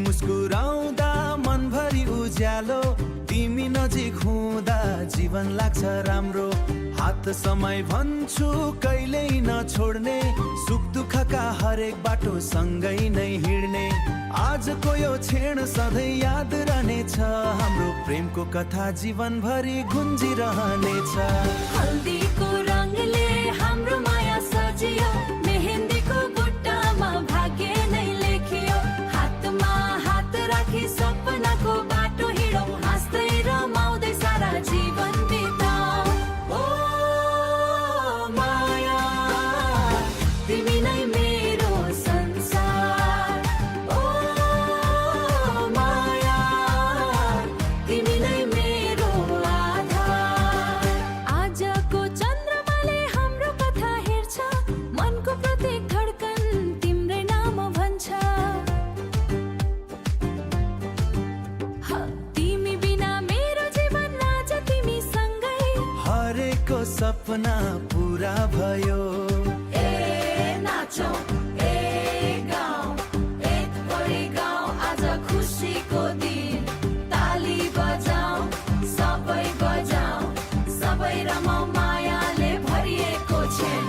मुस्कुराउँदा मनभरि उज्यालो, तिमी नजिक हुँदा जीवन लाग्छ राम्रो। हात समय भन्छु कहिल्यै नछोड्ने, सुख दुःखका हरेक बाटो सँगै नै हिँड्ने। आजको यो क्षण सधैँ याद रहनेछ, हाम्रो प्रेमको कथा जीवनभरि गुन्जिरहनेछ। हल्दीको रङले हाम्रो माया सजियो, मेहेन्दीको बुट्टामा भाग्य नै लेखियो। हातमा हात राखी सपनाको बाटो हिँडौँ, हाँस्दै रमाउँदै सारा जीवन बिताऊ। ओ माया तिमी नै मेरो संसार, ओ माया तिमी नै मेरो आधार। आजको चन्द्रमाले हाम्रो कथा हेर्छ, मनको प्रत्येक धड्कन तिम्रै नाम भन्छ। तिमी बिना मेरो जीवन आज तिमी सँगै, हरेकको सपना पुरा भयो। ए नाचौँ ए गाउँ, एक परी गाउँ आज खुसीको दिन। ताली बजाऊ सबै बजाऊ, सबै रमाऊ मायाले भरिएको क्षण।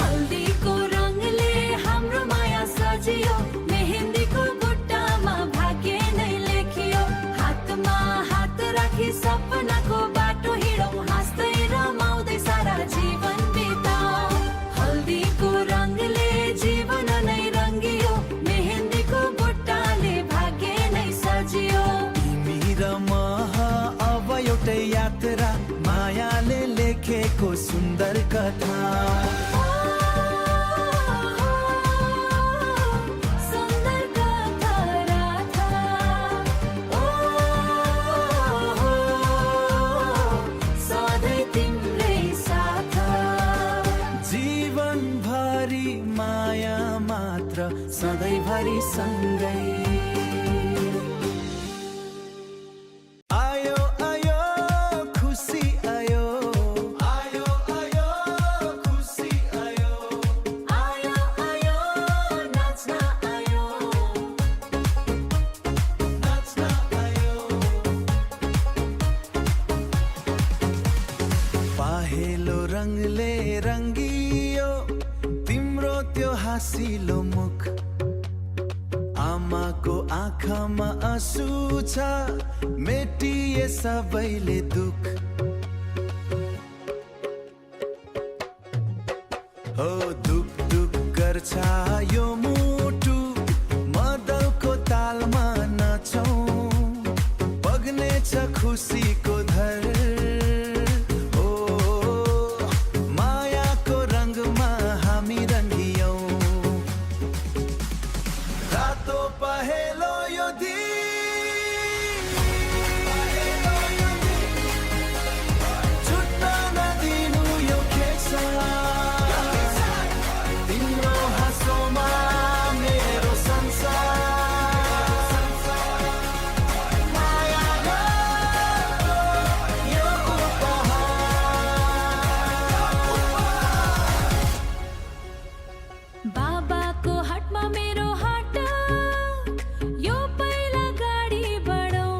हल्दीको रङले हाम्रो माया सजियो, मेहेन्दीको बुट्टामा भाग्य नै लेखियो। हातमा हात राखी सपनाको बाटो हिँडौँ, हाँस्दै रमाउँदै सारा जीवन बिताऊ। मात्र सधैँभरि सँगै आयो आयो खुसी आयो आयो आयो खुसी आयो आयो आयो नाच्न आयो नाच्न आयो पहेँलो रङले रङ्गियो तिम्रो त्यो हाँसिलो मुख आमाको आँखामा आँसु छ मेटिए सबैले दुख हो दुख दुख गर्छ यो मुटु मदलको तालमा नचौँ बग्नेछ खुसीको धर ओ मायाको रङमा हामी रङ्गियौँ रातो पहेँलो यो दिन छुट्न नदिनु यो खेसा तिम्रो हाँसोमा मेरो संसार माया यो उपहार बाबाको हातमा मेरो हात यो पहिला गाडी बढाऊ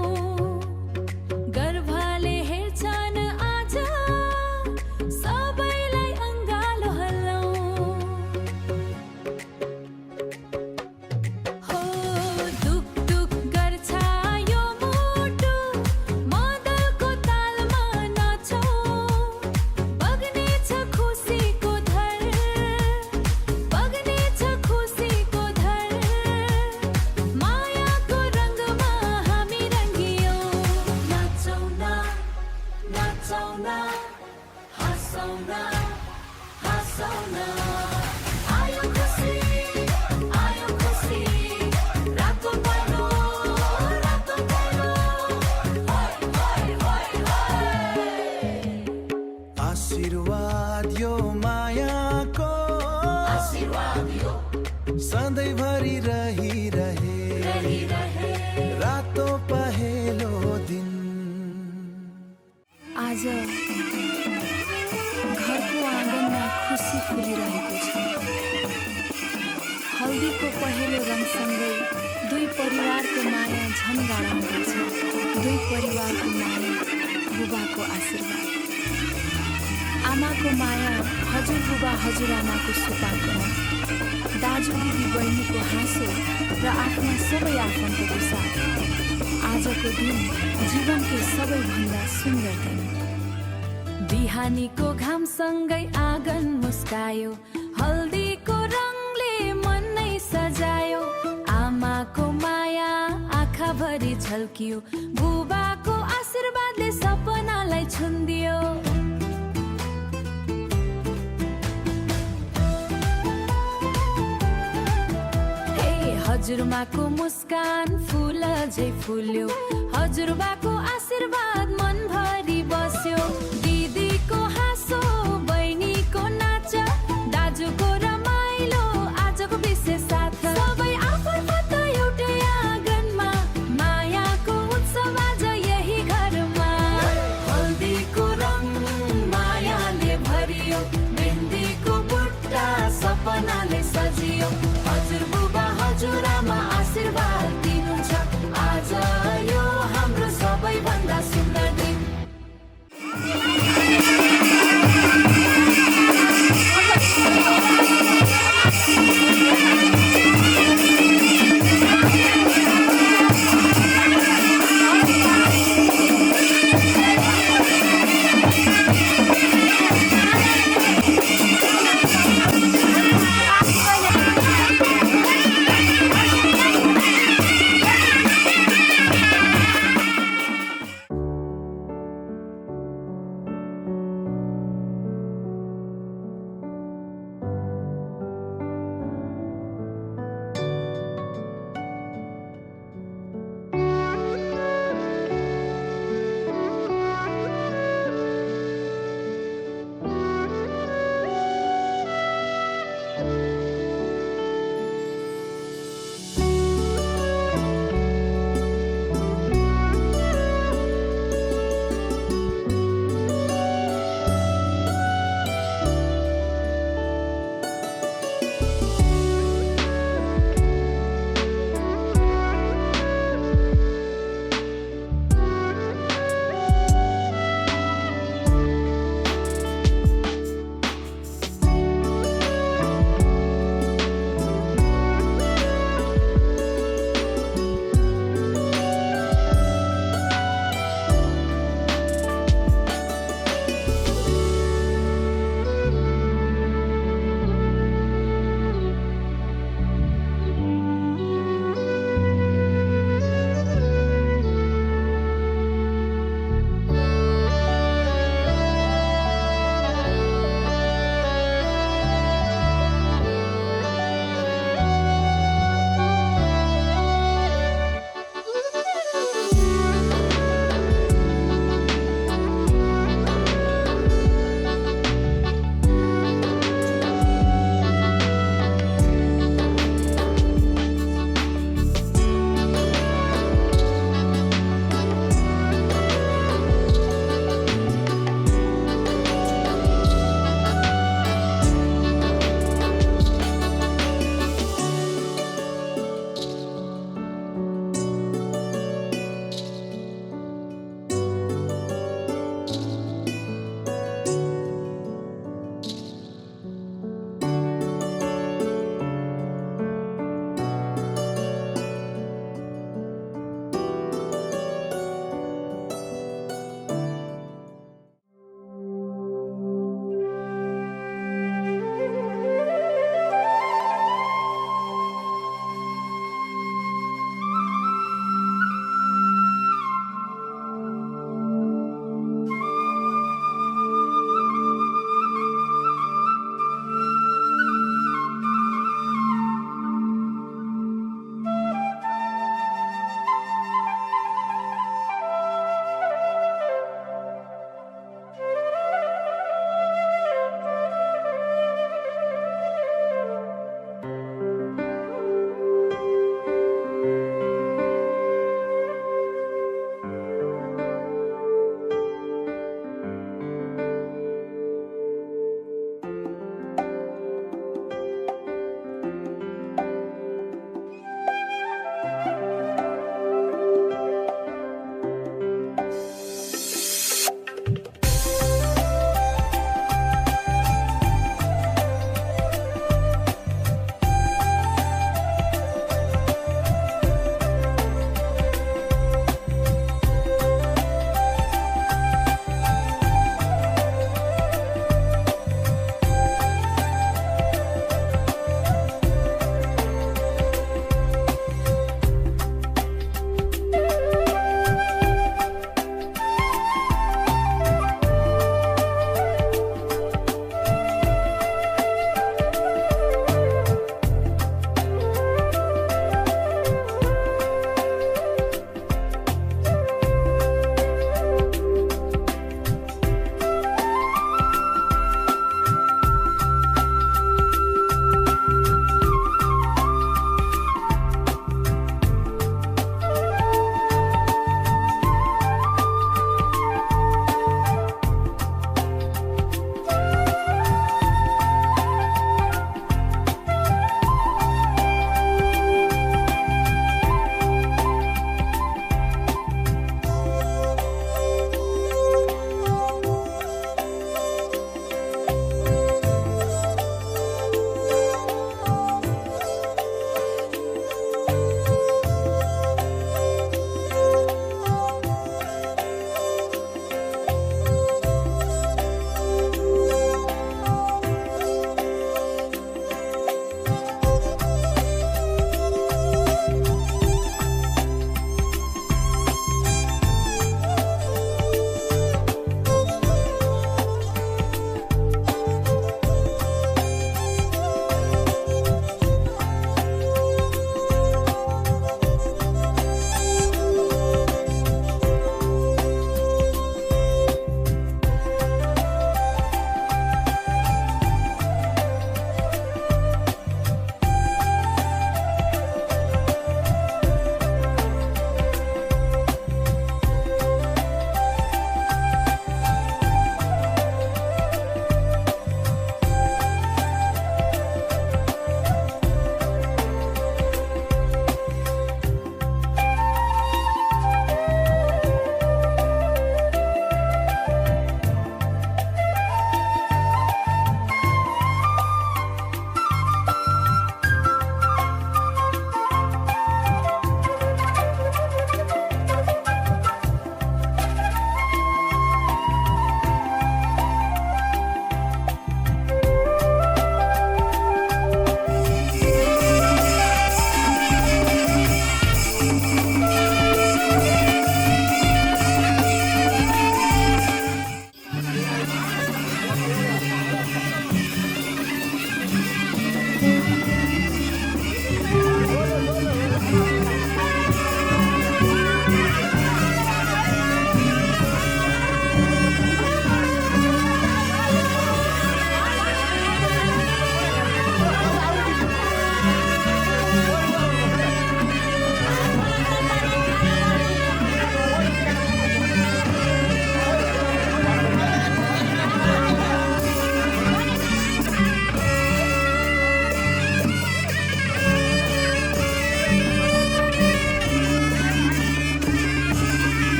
गर्भले हेर्छन् आज सबैलाई अङ्गालो हल्लाऊ हो दुख दुख गर्छ यो मुटु मदलको तालमा नचौँ बग्नेछ खुसीको धर बग्नेछ खुसीको धर मायाको रङमा हामी रङ्गियौँ नाचौँ न नाचौँ न हाँसौँ न हाँसौँ न आयो खुसी रातो पहेँलो होय होय आशीर्वाद यो मायाको आशीर्वाद यो सधैँभरि रहिरहे रातो पहेँलो दिन आज घरको आँगनमा खुसी फुलिरहेको छ हल्दीको पहेँलो रङसँगै दुई परिवारको माया झन् गाढा हुँदैछ दुई परिवारको माया बुबाको आशीर्वाद आमाको माया हजुरबुबा हजुरआमाको सुपाङ्कमा दाजु दिदी बहिनीको हाँसो र आफ्ना सबै आफन्तको साथ आजको दिन जीवनकै सबैभन्दा सुन्दर दिन बिहानीको घामसँगै आँगन मुस्कायो हल्दीको रङले मन नै सजायो आमाको माया आँखाभरि झल्कियो बुबाको आशीर्वादले सपनालाई छुन्दियो हे हजुरमाको मुस्कान फुल झै फुल्यो हजुरबाको आशीर्वाद मनभरि बस्यो दिदीको हाँसो बहिनीको नाच दाजुको रमाइलो आजको विशेष साथ सबै आफन्त एउटै आँगनमा मायाको उत्सव आज यही घरमा हल्दीको रङ मायाले भरियो मेहन्दीको बुट्टा सपनाले सजियो हजुरबुबा हजुरआमा आशीर्वाद दिनुहुन्छ आज यो हाम्रो सबैभन्दा सुन्दर दिन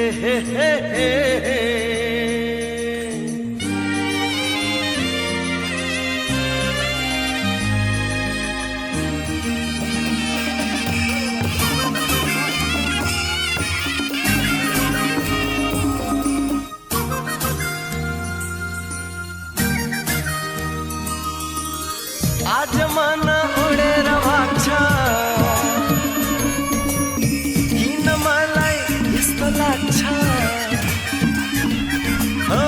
हे हे हे हे। आज मन उडेर भाग्छ किन मलाई यस्तो लाग्छ हो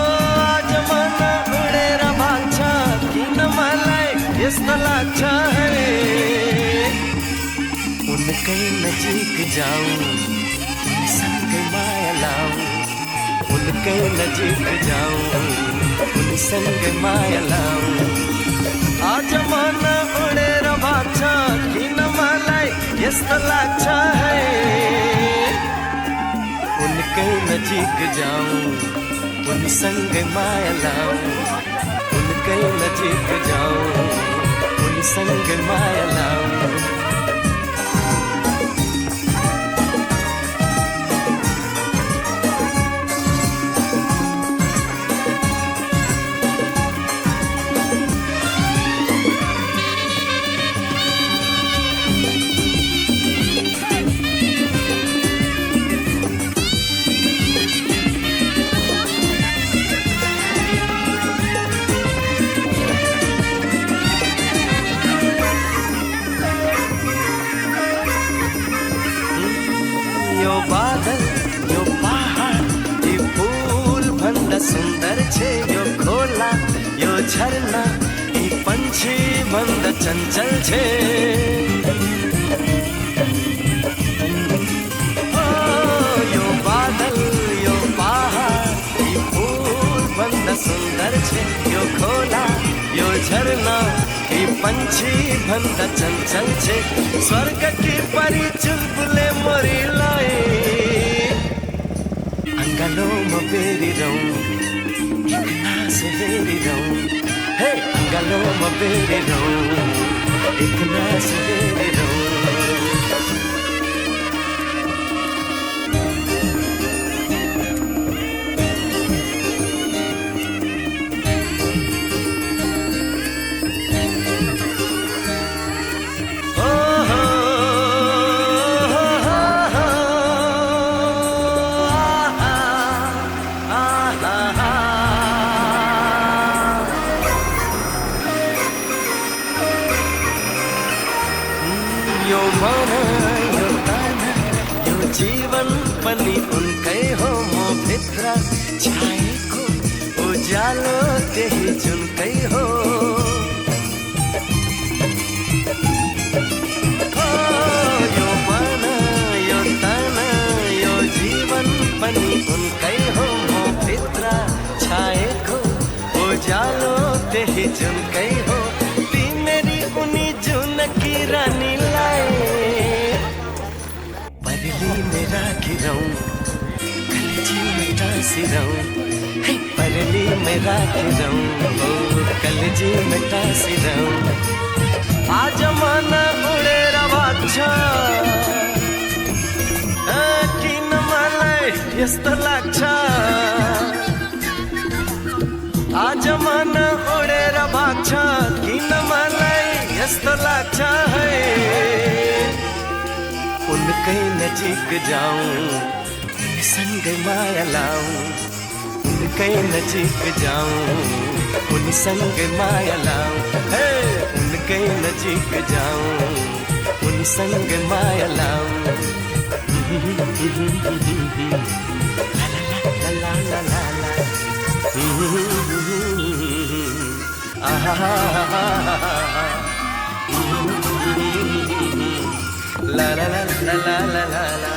आज मन उडेर भाग्छ किन मलाई यस्तो लाग्छ है उनकै नजिक जाऊं उनसँगै माया लाऊं उनकै नजिक जाऊं उनसँगै माया लाऊं आज मन उडेर भाग्छ किन मलाई यस्तो लाग्छ है उनकै नजिक जाऊं उनसँगै माया लाऊं उनकै नजिक जाऊं उनसँगै माया लाऊं बादल यो पहाड यी फूल भन्दा सुन्दर छे यो खोला यो झरना यी पंछी भन्दा चञ्चल छे यो बादल यो पहाड यी फूल भन्दा सुन्दर छे यो खोला यो झरना यी पंछी भन्दा चञ्चल छे स्वर्ग की परी चुलबुले मोरीलाई अंगालोमा बेरिरहूं एक नास हेरिरहूं हे अंगालोमा बेरिरहूं एक नास हेरिरहूं यो मन यो ताना यो जीवन पनि उनकै हो म भित्र छाएको उज्यालो त्यही जुनकै हो यो मन यो ताना यो जीवन पनि उनकै हो म भित्र छाएको उज्यालो त्यही जुनकै हो तिमेरी उनी जुनकी रानी परली में राखिरहूं कलजी में टाँसिरहूं है परली में राखिरहूं ओ कलजी में टाँसिरहूं आज मन उडेर भाग्छ किन मलाई यस्तो लाग्छ आज मन उडेर भाग्छ किन मलाई यस्तो लाग्छ है उनकै नजिक जाऊं उनसँगै माया लाऊं उनकै नजिक जाऊं उनसँगै माया लाऊं हे उनकै नजिक जाऊं उनसँगै माया लाऊं ला ला ला ला ला la la la la la la la la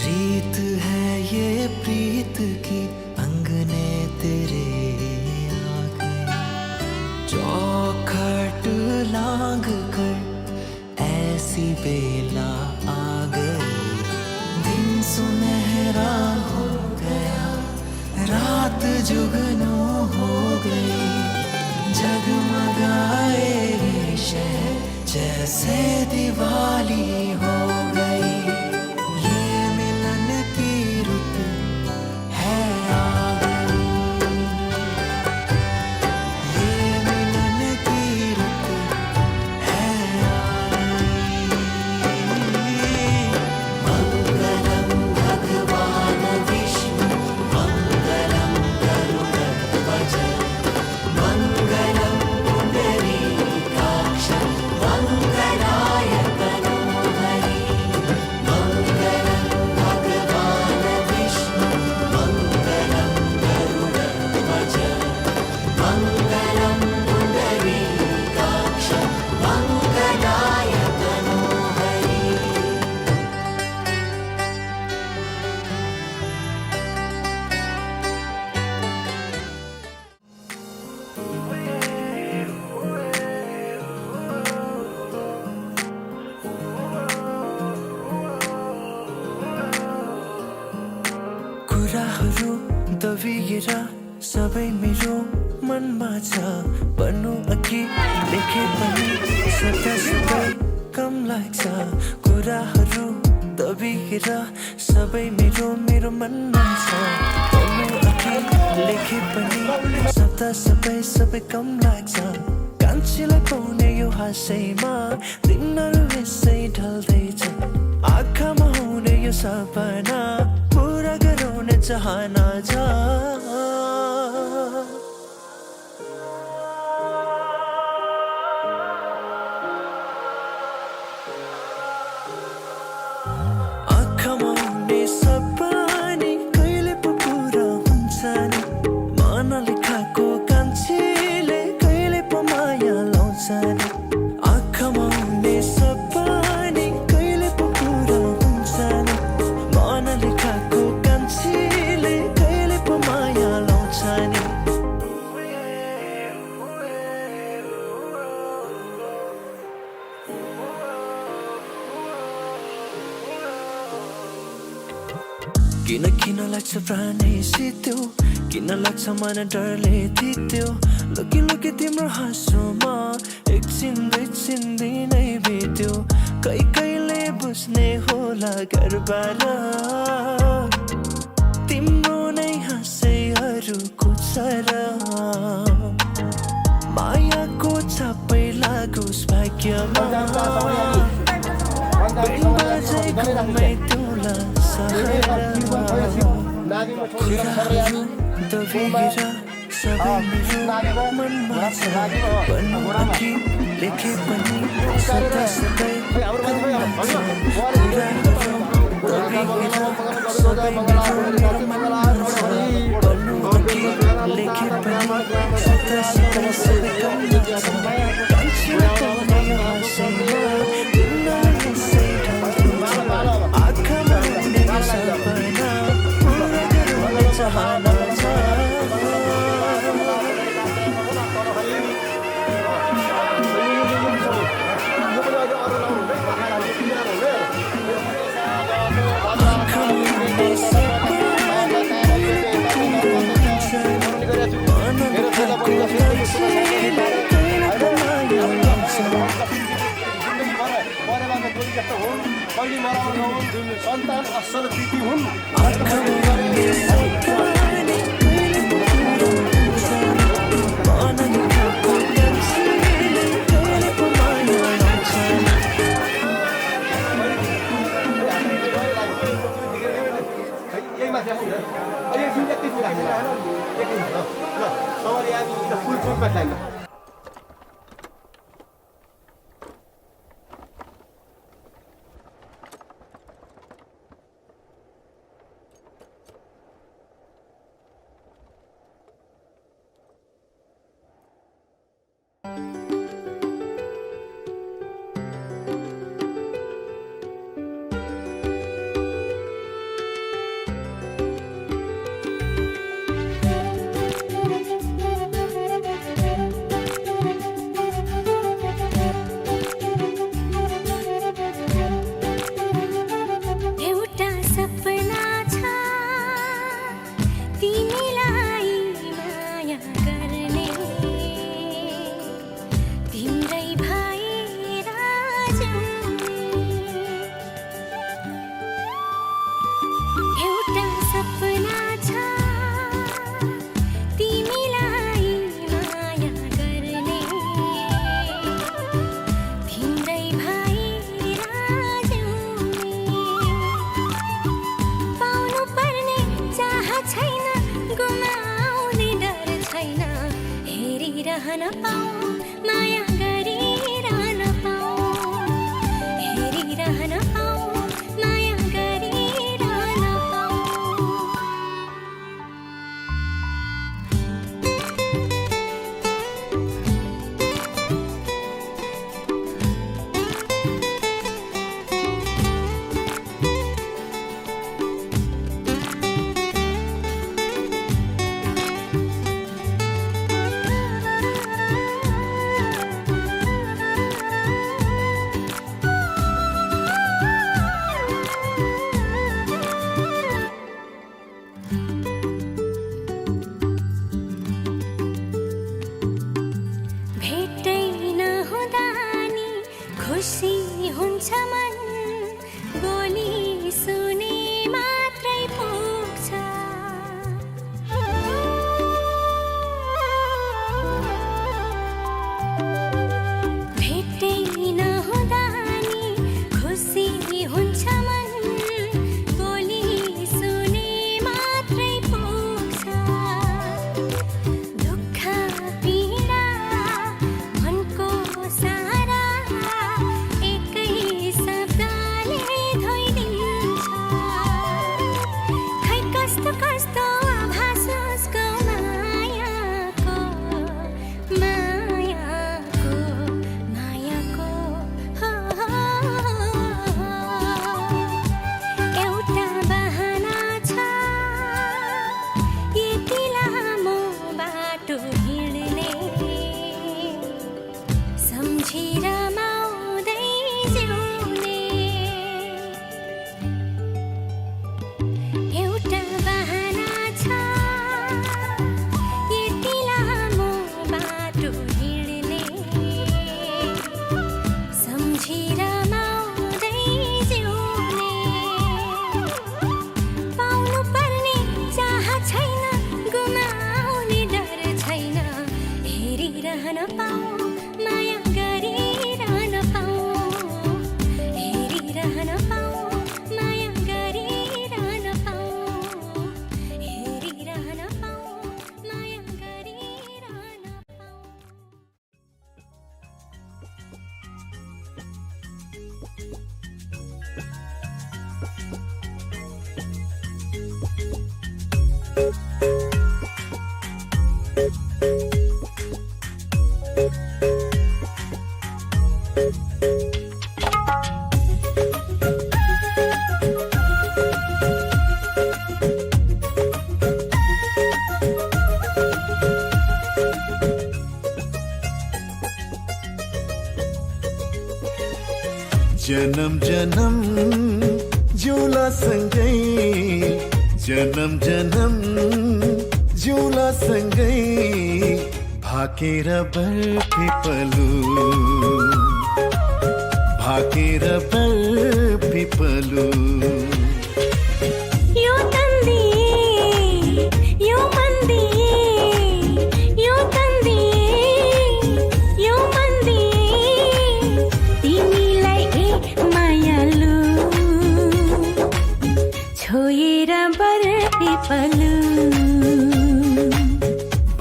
रीत है ये प्रीत की अंगने तेरे आ गए चौखट लांग कर ऐसी बेला आ गई दिन सुनहरा हो गया रात जुगनू हो गई जगमगाए ये शहर जैसे दिवाली हो गई ये मिलन की रुत है आ गई ये मिलन की रुत है आ गई मंगलम भगवान विष्णु मंगलम गरुड़ध्वज मंगलम पुंडरीकाक्ष मंगलाय तनोहरि मंगलम भगवान विष्णु मंगलम गरुड़ध्वज मंगलम पुंडरीकाक्ष मंगलाय तनोहरि कुराहरू दबिएर सबै मेरो मनमा छ भन्नु अघि लेखे पनि सदा सबै कम लाग्छ कुराहरू दबिएर सबै मेरो मनमा छ भन्नु अघि लेखे पनि सदा सबै कम लाग्छ कान्छीलाई पाउने यो हाँसैमा दिनहरू यसै ढल्दैछ आँखामा हुने यो सपना पुरा गराउने चाहना छ आँखामा हुने सपना कहिले पो पुरा हुन्छ नि मनले खाएको कान्छीले कहिले पो माया लाउँछ नि आँखामा हुने सपना कहिले पो पुरा हुन्छ नि मनले खाएको कान्छीले कहिले पो माया लाउँछ नि किन लाग्छ प्राणै सित्यो किन लाग्छ मन डरले थित्यो लुकी तिम्रो हाँसोमा एकछिन दुईछिन दिनै बित्यो कहिले बुझ्ने होला घरबाट तिम्रो नै हाँसैहरूको छ र मायाको छापै लागोस् भाग्यमा बिन बाजै घुमै तुला सहरमा कुराहरू दबिएर सबै मेरो मनमा छ भन्नु अघि लेखे पनि सदा सबै कम लाग्छ कुराहरू दबिएर सबै मेरो मनमा छ भन्नु अघि लेखे पनि सदा सबै कम लाग्छ कान्छीलाई पाउने यो हाँसैमा दिनहरू यसै ढल्दैछ आँखामा हुने यो सपना पुरा गराउने चाहना छ सन्तान असल दिदी हुन् खुसी हुन्छ मन बोली सुने मात्रै पुग्छ भेट्दै नहुँदा नि खुसी हुन्छ मन बोली सुने मात्रै पुग्छ दुःख पीडा मनको सारा एकै शब्दले धोइदिन्छ खै कस्तो कस्तो आभास उसको मायाको एउटा बहाना छ यति लामो बाटो हिँड्ने सम्झी रमाउँदै जिउने एउटा बहाना छ यति लामो बाटो हिँड्ने सम्झी रमाउँदै जिउने पाउनु पर्ने चाह छैन गुमाउने डर छैन हेरिरहन पाऊ माया गरिरहन पाऊ हेरिरहन पाऊ माया गरिरहन पाऊ हेरिरहन पाऊ माया गरिरहन पाऊ जन्म जन्म जिउला सँगै जन्म जन्म जिउला सँगै भाकेर बरपिपलु भाकेर बरपिपलु यो तन्दी यो मन्दी यो तन्दी यो मन्दी तिमीलाई मायालु छोएर बरपिपलु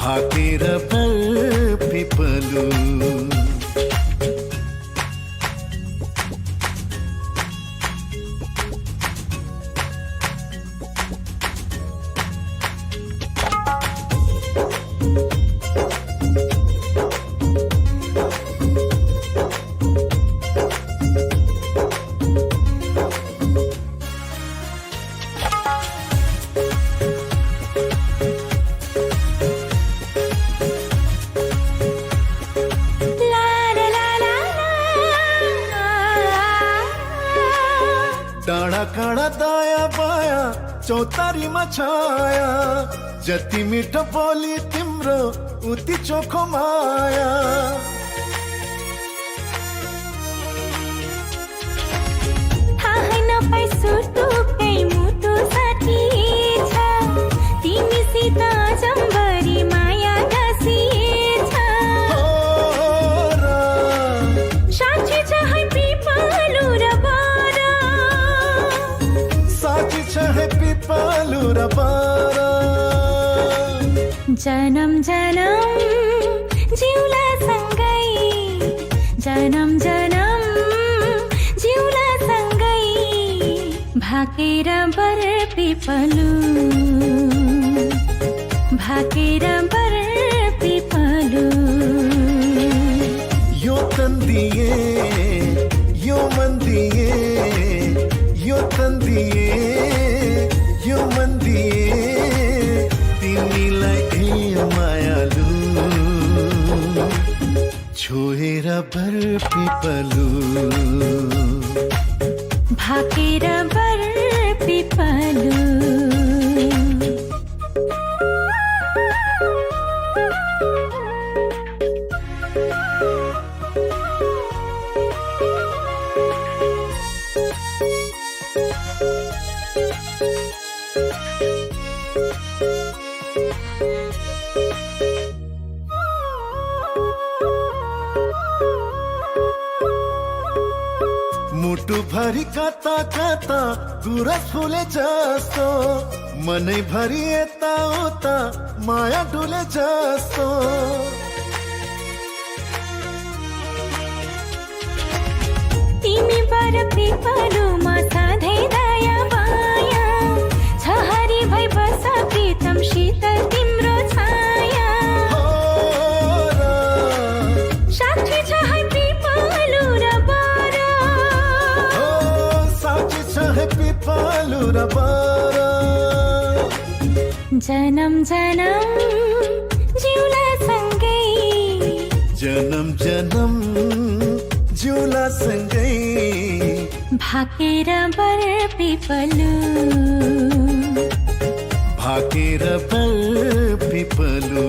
भाकेर बरपिपलु ला ला ला ला डाँडा काँडा दायाँ बायाँ चौतारीमा छाया जति मिठो बोली तिम्रो उति चोखो माया थाहै नपाई सुटुकै मुटु साथी छ तिमीसित जम्बरी माया गाँसिएछ साँच्ची छ है पिपलु र बर साँच्ची छ है पिपलु र बर जन्म जन्म जिउला सँगै जन्म जन्म जिउला सँगै भाकेर बरपिपलु भाकेर बरपिपलु यो तन्दिए यो मन्दिए यो तन्दिए यो मन्दिए तिमीलाई मायालु छोएर बरपिपलु भाकेर बरपिपलु मुटुभरि कता कता गुरस फुले जस्तो मनैभरि यताउता माया डुले जस्तो तिमी बर पिपलुमा सधैँ दया माया छहरी भई बस प्रीतम शीतल तिम्रो छाया साक्षी छ है पिपलु र बर साक्षी छ है पिपलु र बर जनम जनम जिउला सँगै जनम जनम जिउला सँगै भाकेर बर पिपलु भाकेर बर पिपलु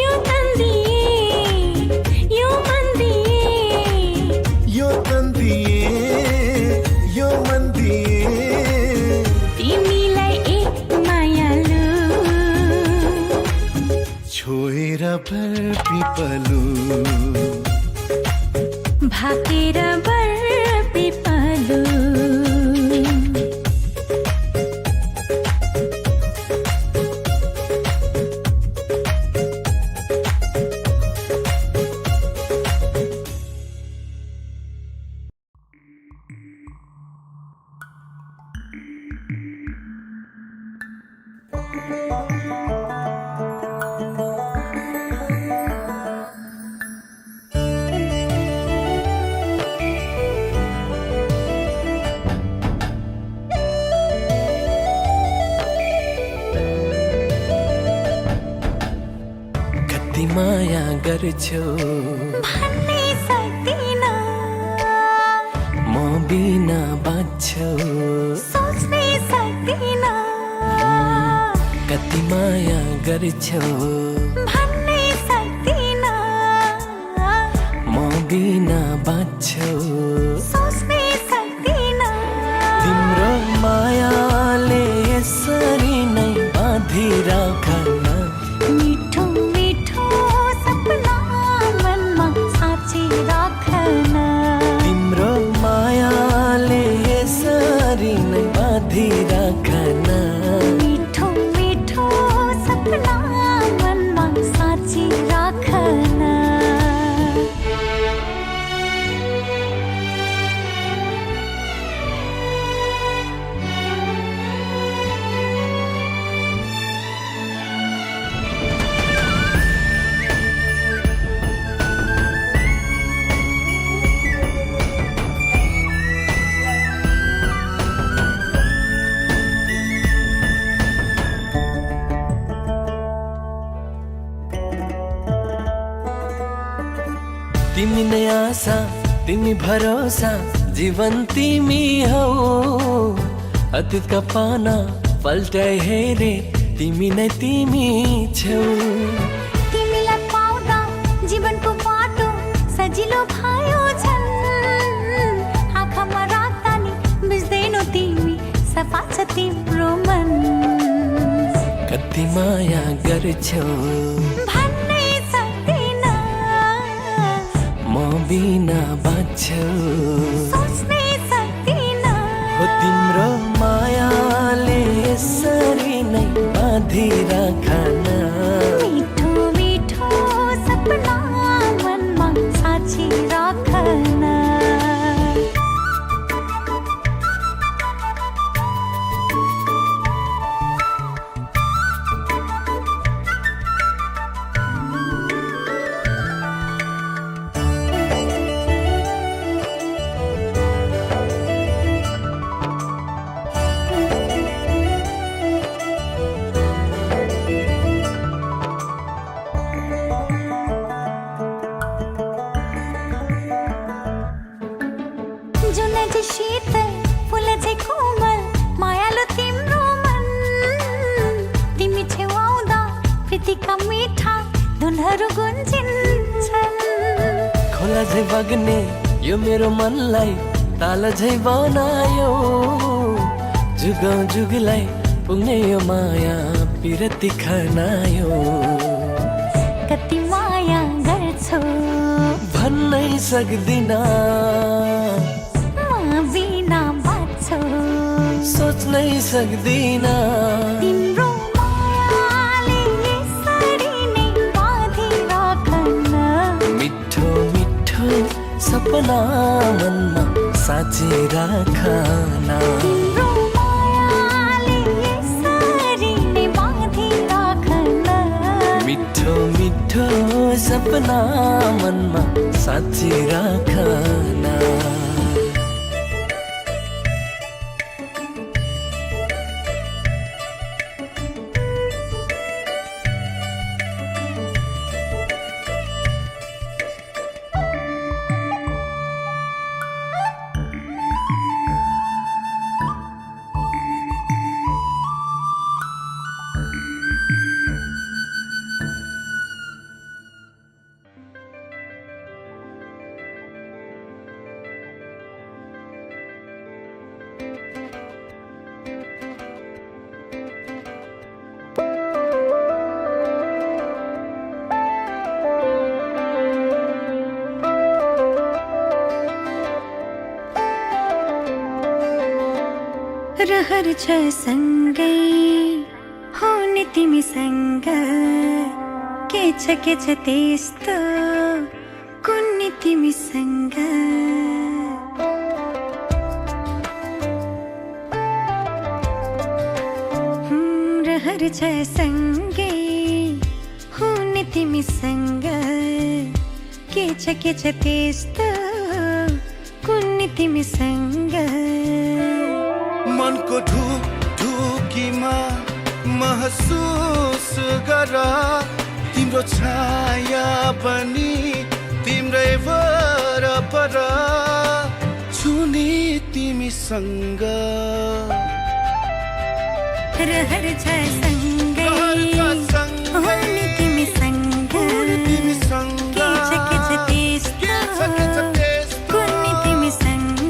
यो तन्दिए यो मन दिए यो तन दिए यो मन दिए तिमीलाई एक मायालु छोएर बर पिपलु भाकेर बर पिपलु कति माया गर्छौ भन्नै सक्दिन म बिना बाँच्छौ सोच्नै सक्दिन कति माया गर्छौ भन्नै सक्दिन म बिना बाँच्छौ सोच्नै सक्दिन तिम्रो मायाले यसरी नै बाँधिराखन मिठो मिठो सपना मनमा साँची राखन तिम्रो मायाले यसरी नै बाँधिराखन मिठो मिठो सपना मनमा साँची राखन तिमी नै आशा तिमी भरोसा जीवन तिमी हौ अतीतका पाना पल्टाइ हेरे तिमी नै तिमी छौ तिमीलाई पाउँदा जीवनको बाटो सजिलो भयो झन् आँखामा राख्दा नि बुझ्दैनौ तिमी सफा छ तिम्रो मन कति माया गर्छौ भन्नै सक्दिन म बिना बाँच्छौ सोच्नै सक्दिन हो तिम्रो मायाले यसरी नै बाँधिराखन मिठो मिठो सपना मनमा साँची राखन शीतल फुल चाहिँ कोमल मायालु तिम्रो मन तिमी छेउ आउँदा प्रीतिका मिठा धुनहरू गुन्जिन्छन् खोला झै बग्ने यो मेरो मनलाई ताल झै बनायो जुगौँ जुगलाई पुग्ने यो माया पिरती खनायो कति माया गर्छौ भन्नै सक्दिन सोच्नै सक्दिन तिम्रो मायाले यसरी नै बाँधिराखन मिठो मिठो सपना मनमा साँची राखन तिम्रो मायाले यसरी नै बाँधिराखन मिठो मिठो सपना मनमा साँची राखन रहर छ सँगै हुने तिमीसँग के छ त्यस्तो कुन्नी तिमीसँग रहर छ सँगै हुने तिमीसँग के छ त्यस्तो कुन्नी तिमीसँग मनको ढुकीमा महसुस गर तिम्रो छाया पनि तिम्रै वरपर छुने तिमीसँग रहर छ सँगै हुने तिमीसँग के छ त्यस्तो कुन्नी तिमीसँग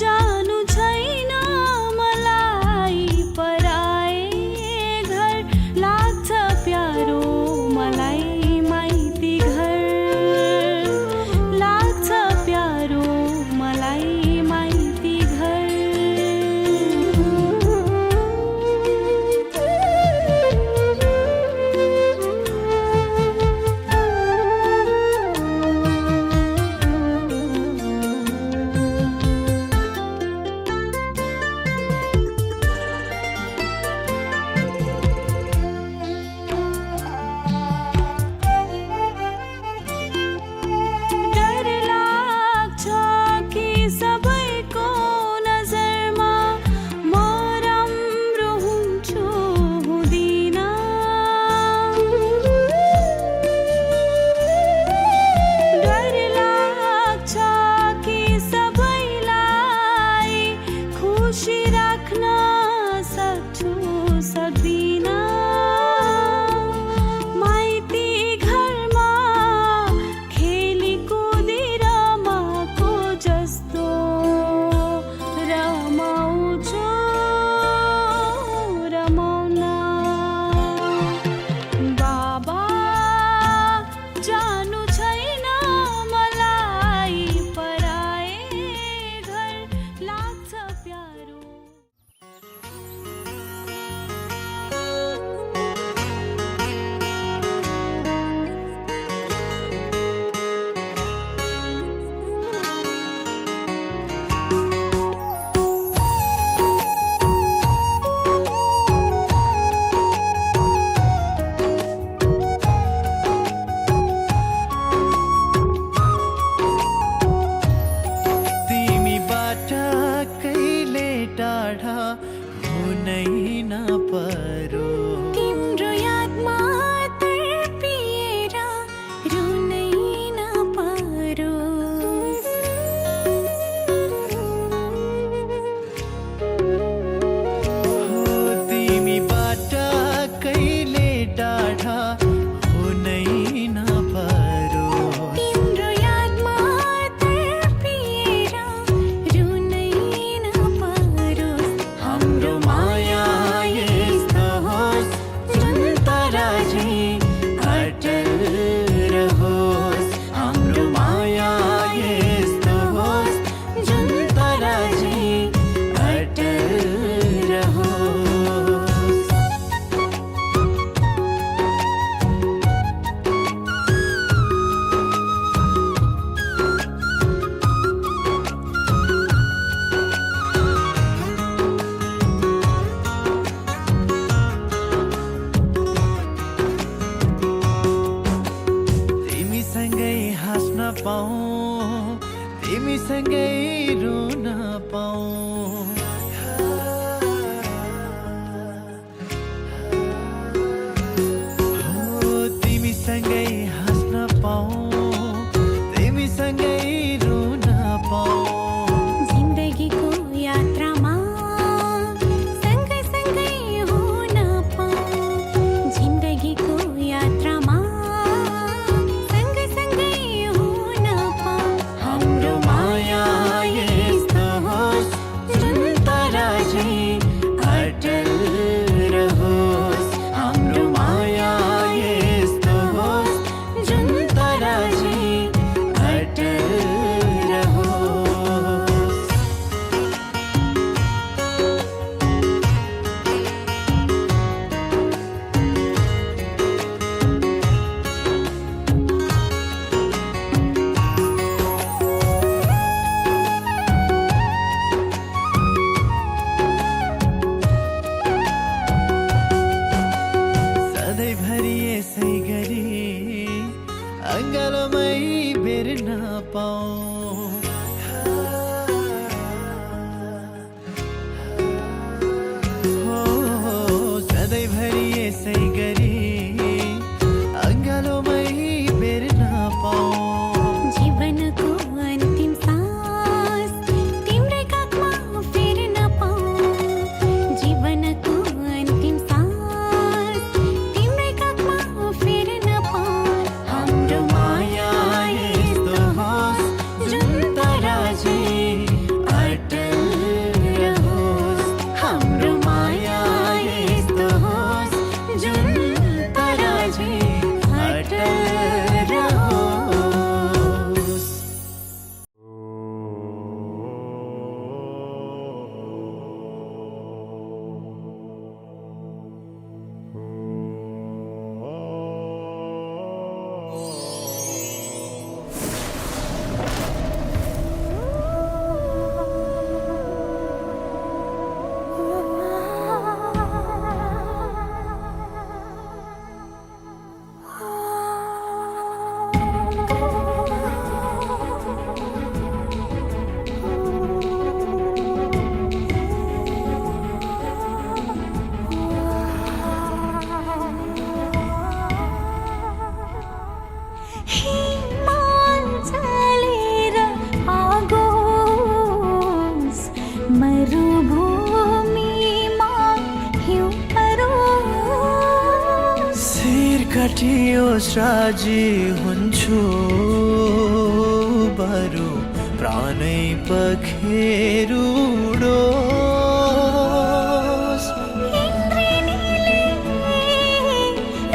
जानु छैन मलाई पराए घर लाग्छ प्यारो मलाई माइती घर लाग्छ प्यारो मलाई माइती घर पाऊँ तिमीसँगै रुन पाऊँ तिमीसँगै हाँस्न पाऊँ तिमीसँगै रुन पाऊँ जिन्दगीको यात्रामा सँगै सँगै हुन पाऊँ जिन्दगीको यात्रामा सँगै सँगै हुन पाऊँ हाम्रो माया यस्तो होस् जुन तराजै अटल रहोस् हाम्रो माया यस्तो होस् जुन तराजै अटल रहोस् सधैँभरि यसै गरी अङ्गालोमै बेर्न पाऊँ हो सधैँभरि यसै गरी अङ्गालोमै बेर्न पाऊँ जीवनको अन्तिम सास तिम्रै काखमा फेर्न पाऊँ जीवनको अन्तिम सास तिम्रै काखमा फेर्न पाऊँ हाम्रो माया यस्तो होस् जुन तराजै अटल रहोस् हाम्रो माया यस्तो होस् जुन तराजै अटल रहोस् हिमाल चलेर आगोस् मरुभूमिमा हिउँ परोस् शिर काटियोस् राजी हुन्छु बरु प्राणै पखेरुडोस् इन्द्रेणीले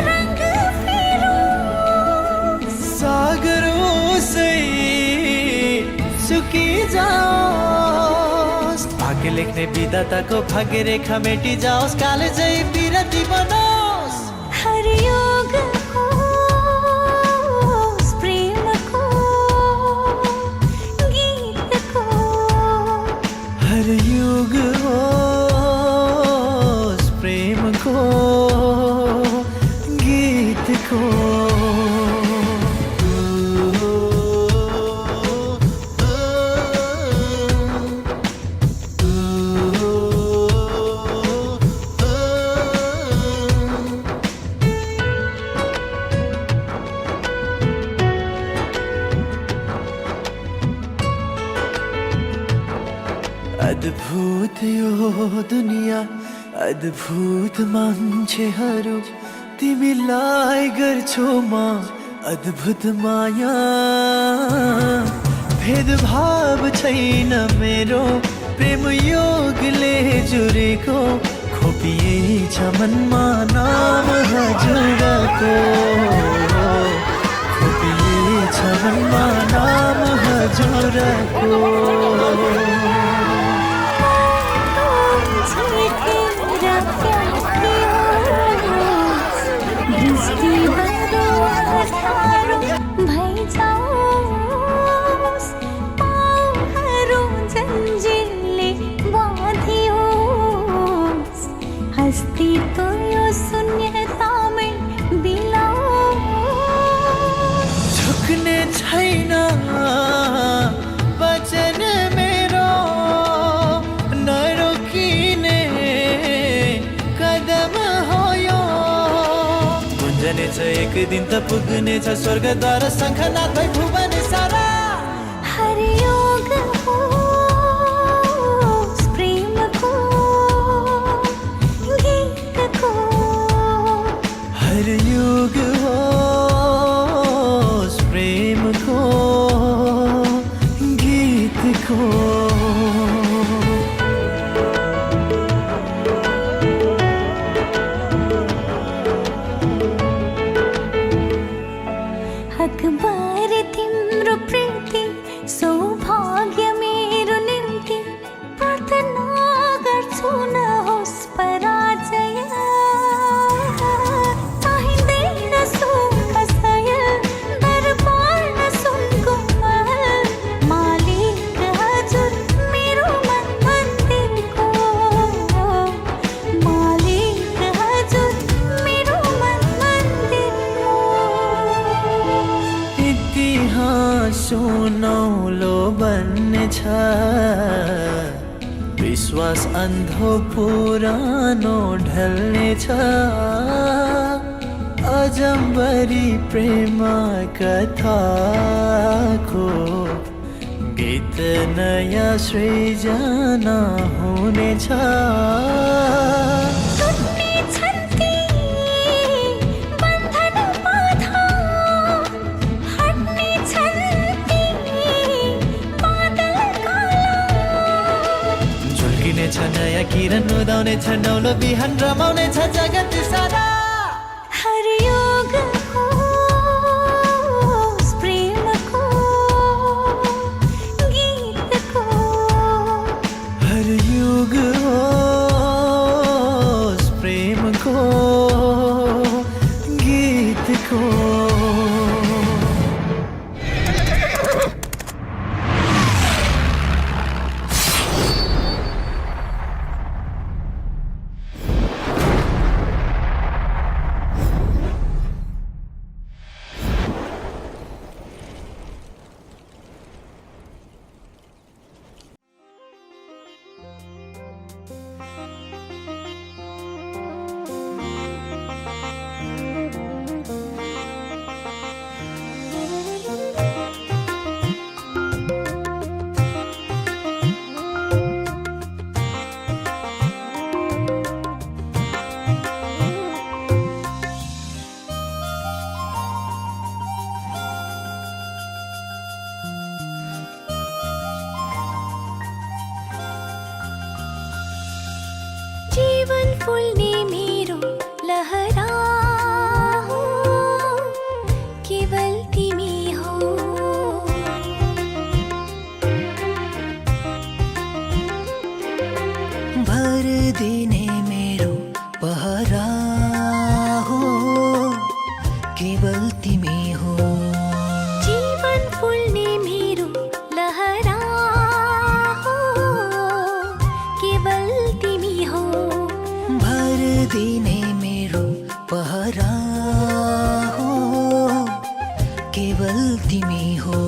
रंग फेरोस् सागरोसै सुकिजाओस् भाग्य लेख्ने विधाताको भाग्य रेखा मेटी जाओस् कालेजै बिरती बनोस् हर योग होस् प्रेमको गीतको हर युग होस् प्रेमको गीतको अद्भुत यो दुनिया अद्भुत मान्छेहरू तिमीलाई गर्छु म अद्भुत माया भेदभाव छैन मेरो प्रेम योगले जुरेको खोपिएछ मनमा नाम हजुरको खोपिएछ मनमा नाम हजुरको अस्तित्व यो शून्यतामै बिलाओस् झुक्ने छैन एक दिन त पुग्ने छ स्वर्गद्वार शङ्खनाथ भई भुवन सारा हर योग होस् प्रेमको गीतको हर युग होस् प्रेमको गीतको अखबार तिम्रो प्रीति सौभाग्य मेरो निम्ति प्रार्थना गर्छु नहोस् पराजय चाहिँदैन सुख सयल दरबार न सुनको महल मालिक हजुर मेरो मन मन्दिरको मालिक हजुर मेरो मन मन्दिरको इतिहास सुनौलो बन्नेछ विश्वास अन्धो पुरानो ढल्नेछ अजम्बरी प्रेम कथाको गीत नयाँ सृजना हुनेछ टुट्ने छन्ती बन्धन बाधा हट्ने छन्ती बादल काला झुल्किनेछ नयाँ किरण उदाउनेछ नौलो बिहान रमाउनेछ जगत सारा हर योग होस् प्रेमको गीतको हर युग होस् प्रेमको गीतको जीवन फुल्ने मेरो लहरा हो केवल तिमी हो भर दिने मेरो पहरा हो केवल तिमी हो जीवन फुल्ने मेरो लहरा हो केवल तिमी हो भर दिने मेरो पहरा हो केवल तिमी हो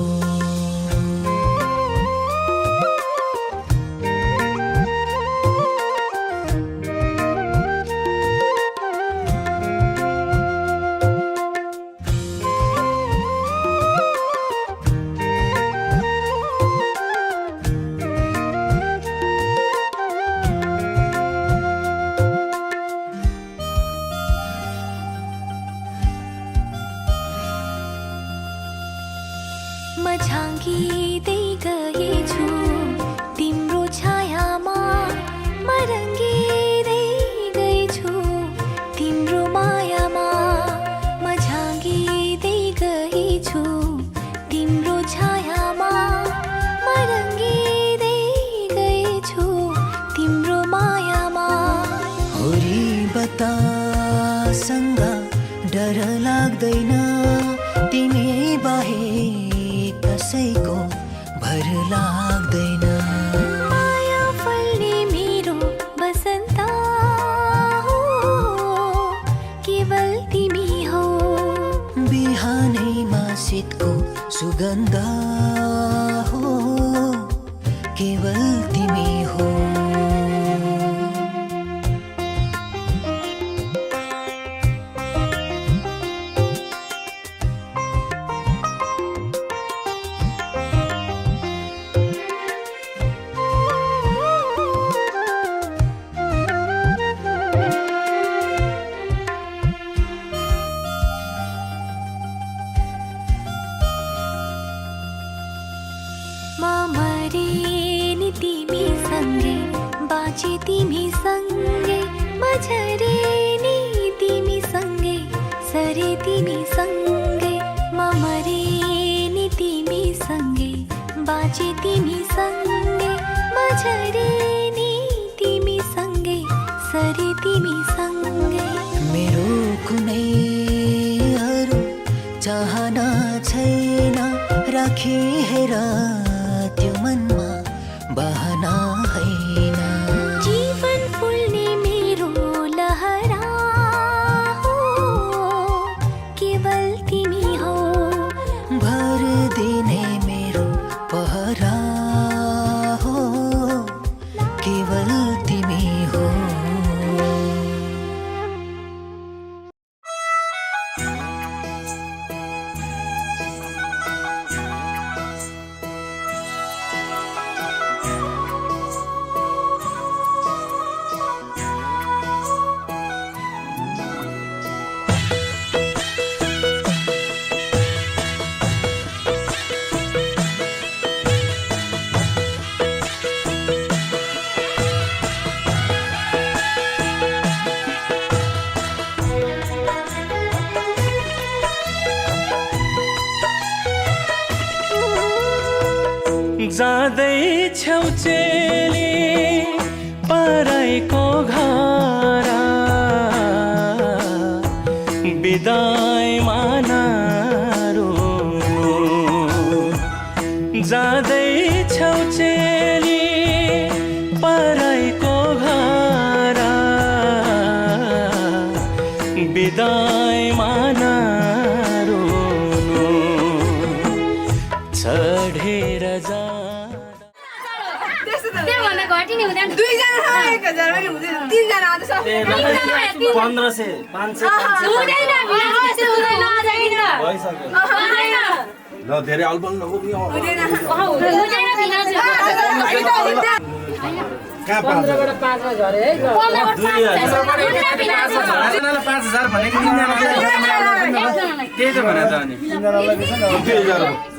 म झाँगिँदै गएछु तिम्रो छायामा म रङ्गिँदै गएछु तिम्रो मायामा म झाँगिँदै गएछु तिम्रो छायामा म रङ्गिँदै गएछु तिम्रो मायामा होरी बतासँग डर लाग्दैन तिमी बाहेक कसैको भर लाग्दैन माया फल्ने मेरो बसन्त हो केवल तिमी हो बिहानैमा शीतको सुगन्ध हो केवल तिमी हो म मरे नि तिमी सँगै बाँचे तिमी सँगै म झरे नि तिमी सँगै सरे तिमी सँगै म मरे नि तिमी सँगै बाँचे तिमी सँगै म झरे नि तिमी सँगै सरे तिमी सँगै मेरो कुनै अरू चाहना छैन राखी हेर त्यो मनमा बहना होइन जीवन फुल्ने मेरो लहरा हो केवल तिमी हो भर दिने मेरो पहरा हो केवल तिमी हो जाँदैछौ चेली पराइको घर बिदाईमा नरुनु जाँदैछौ चेली पराइको घर बिदाईमा नरुनु चढेर जा त्योभन्दा घटिने हुँदैन 2 जना 1000 पनि हुँदैन 3 जना आउँछ 1500 500 हुँदैन त्यस्तो हुँदैन ल धेरै अल्बम नगुम्यो हुँदैन कहाँ 15 बाट 5 मा झरे है 5000 भनेको त्यही त भने त अनि 3 जनालाई के छ न 2000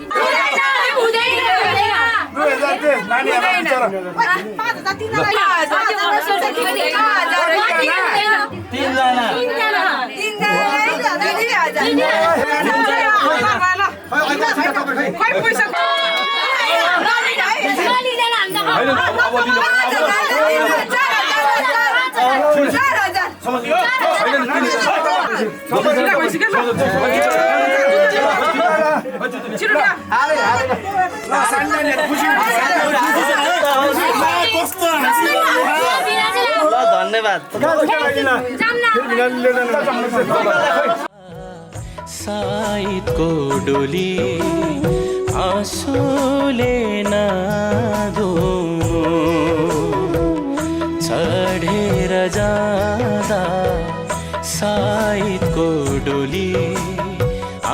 धन्यवाद साइदको डोली आँसुले नधुनु चढेर जाँदा साइदको डोली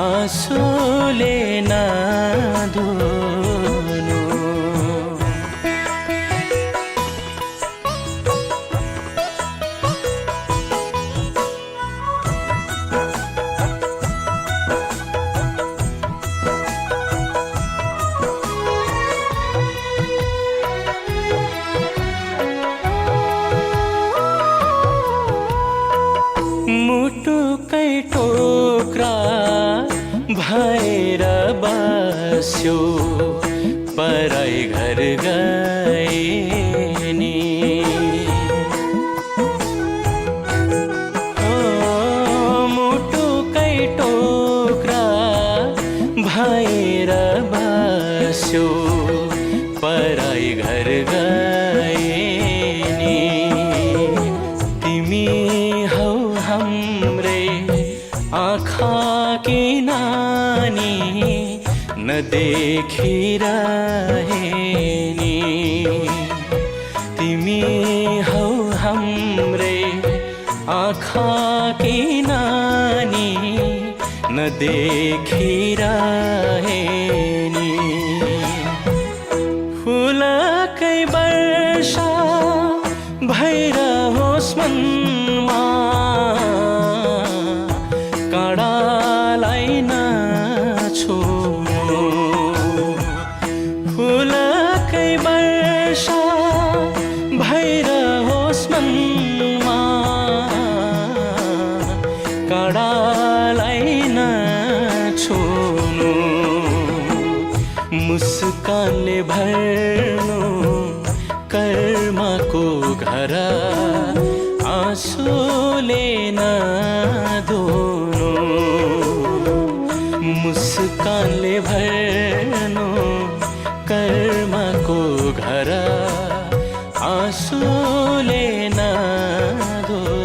आँसुले नधुनु मुटुकै टोक्रा भएर बस्यो पराई घर गए नि मुटुकै टोक्रा भएर बस्यो पराई घर गए नि तिमी हौ हाम्रे आँखा की नानी नदेखिरहे नि तिमी हौ हाम्रे आँखा की नानी नदेखिरहे नि फुलकै वर्षा भइरहोस् मनमा काँडालाई नछोड्नु फुल छुनु मुस्कानले भर्नु कर्मको घर आँसुले नधुनु मुस्कानले भर्नु कर्मको घर आँसुले नधुनु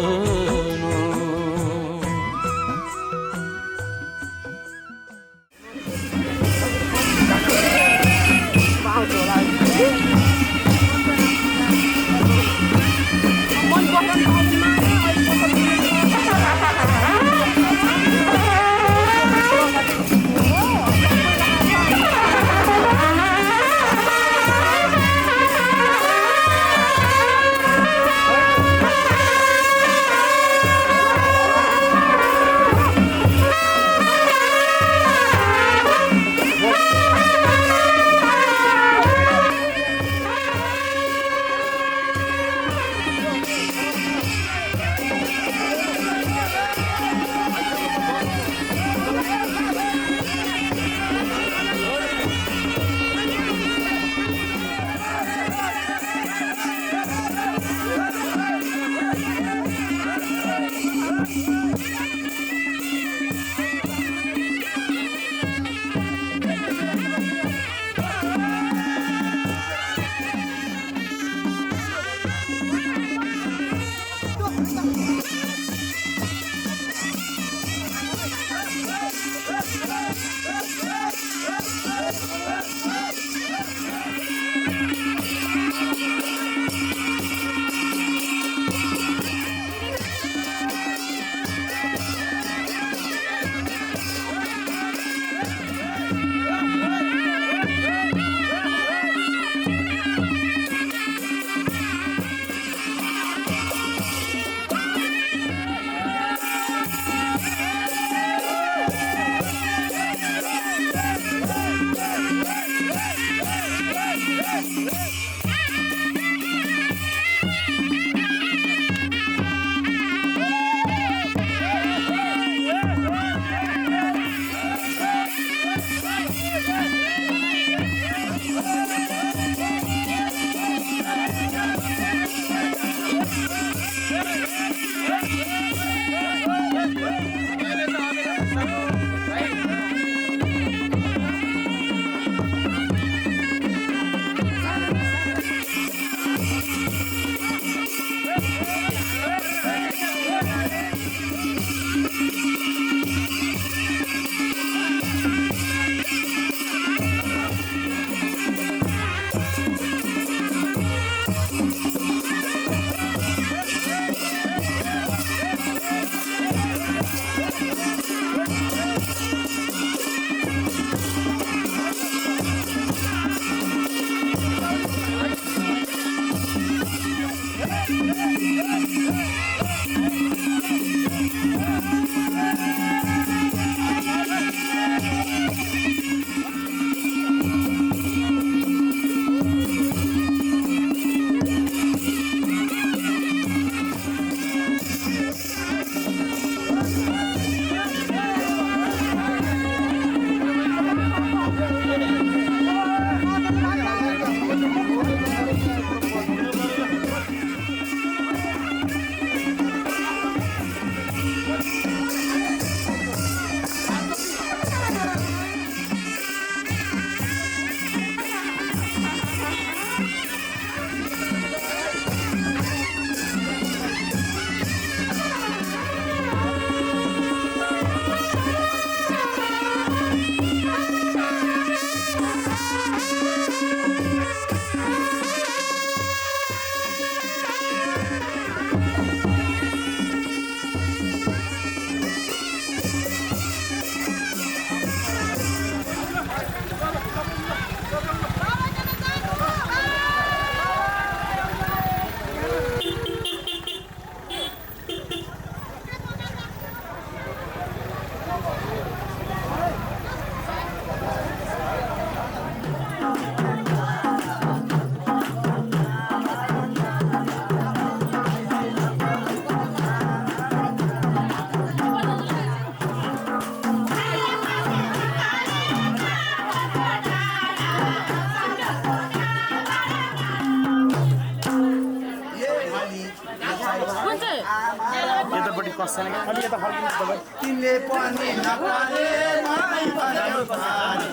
तिमीले पनि नपाले माई भन्यो पानी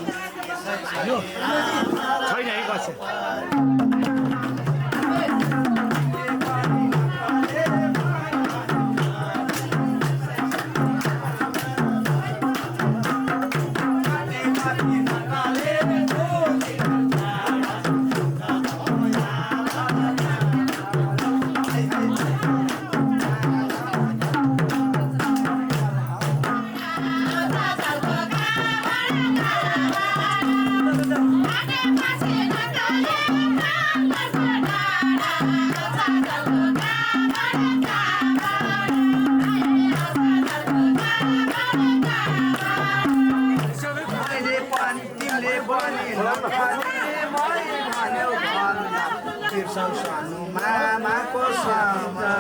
छैन है कसै सानो मामाको सामा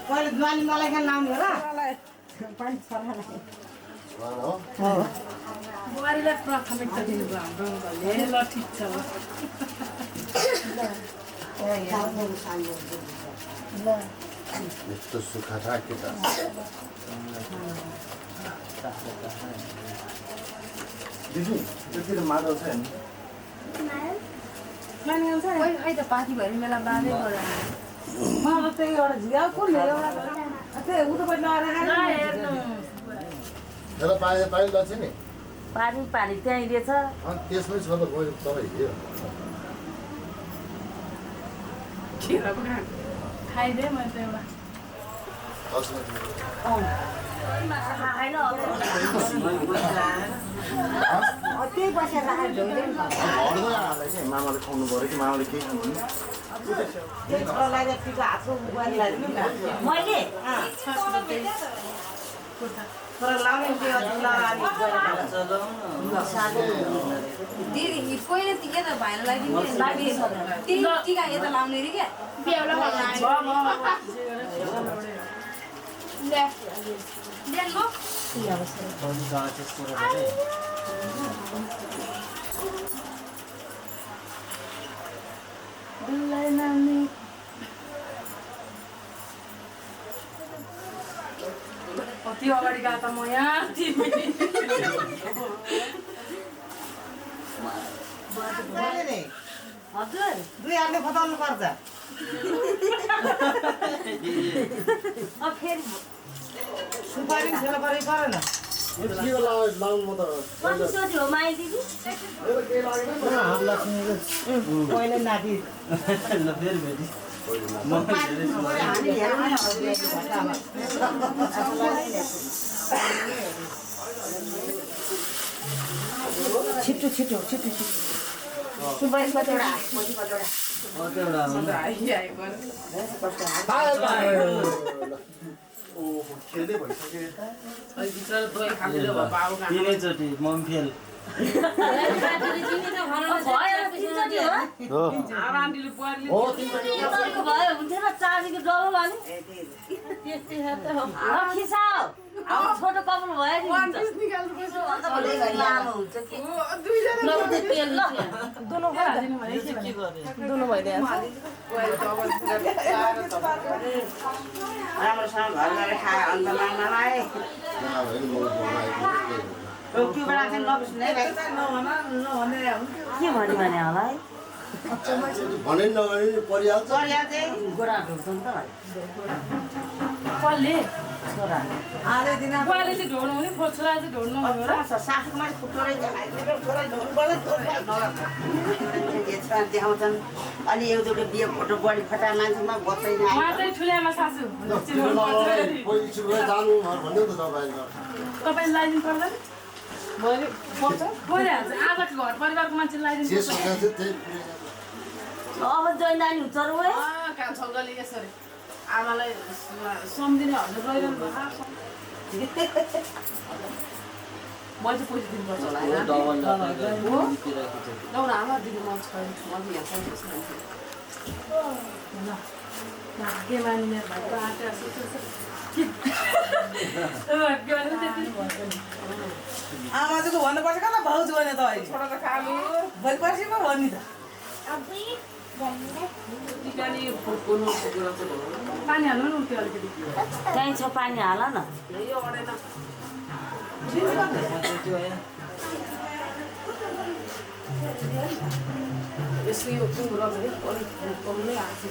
पहिले ज्वानी मलाई खान लाउने हो र बुहारीलाई प्राथमिकता दिनुभयो हाम्रो अङ्कलले ल ठिक छ यस्तो सुखा छ केटा दिदी त्यतिर मादल छ नि अहिले त पार्टी भएर मेला बाँधै गयो मलाई त्यही एउटा झिया कुन एउटा त्यही उतोपट्टि लगाएर हेर्नु तर पाए पाइ ल छ नि पानी पानी त्यहीँ रहेछ अनि त्यसमै छ त गयो तपाईँ हिँड्यो खिरा पनि खाइदिएँ मैले त एउटा त्यही बसेर राखेर धोइदिउँ न मामाले खुवाउनु पऱ्यो कि मामाले केही मैले दिदी पहिले टिका त भाइलाई त्यही टिका यता लाउने अरे क्या कति अगाडि गएको त म यहाँ हजुर दुई हातले खताउनु पर्छ फेरि सुपारी खेला परे परेन यो के लाउनु म त कतिचोटि हो माइ दिदी पहिले नाति छिटो छिटो छिटो छिटो सुपारी कतिवटा खेल्दै भइसक्यो तिनैचोटि मम फेल भयो हुन्थेन चाँदीको डबल भने खिचाओ छोटो कपाल भयो नि लामो हुन्छ कि राम्रोसँग घर गएर खायो अन्त माग्नलाई त्योबाट चाहिँ नबिस्ने के भन्यो भने होला है भने नगरे परिहाल्छ परिया चाहिँ गोडा ढोक्छ नि त कसले छोरा आधै दिन बुवाले चाहिँ ढोड्नु हुने छोरा चाहिँ ढोड्नु हुने हो र सासूमा देखाउँछन् अलि एउटा बिहे फोटो बढी फटा मान्छेमा बच्दैन उहाँ चाहिँ ठुल्यामा सासू चिनाउनु पर्छ अरे। जानु भन्यो त तपाईँले तपाईँ लगाइदिनु पर्दैन भोलि भइहाल्छ आज घर परिवारको मान्छे लगाइदिनु जे पर्छ सकेको थियो त्यही अब जोइन नानी हुन्छ र ओए कहाँ छौगली यसरी आमालाई सम्झिने हजुर गइरहनु भएको मैले चाहिँ पैसा दिनुपर्छ होला होइन आमा दिनु मन छैन म भाग्य मानिने भएको आँटा आमा चाहिँ भन्नुपर्छ कता भाउजू भने त अहिले छोडा त खानु भोलि पर्सि पो भन्ने त पानी हाल्नु न त्यो अलिकति त्यहीँ छ पानी हाल न यसको यो कुरो अलिक कमै आएको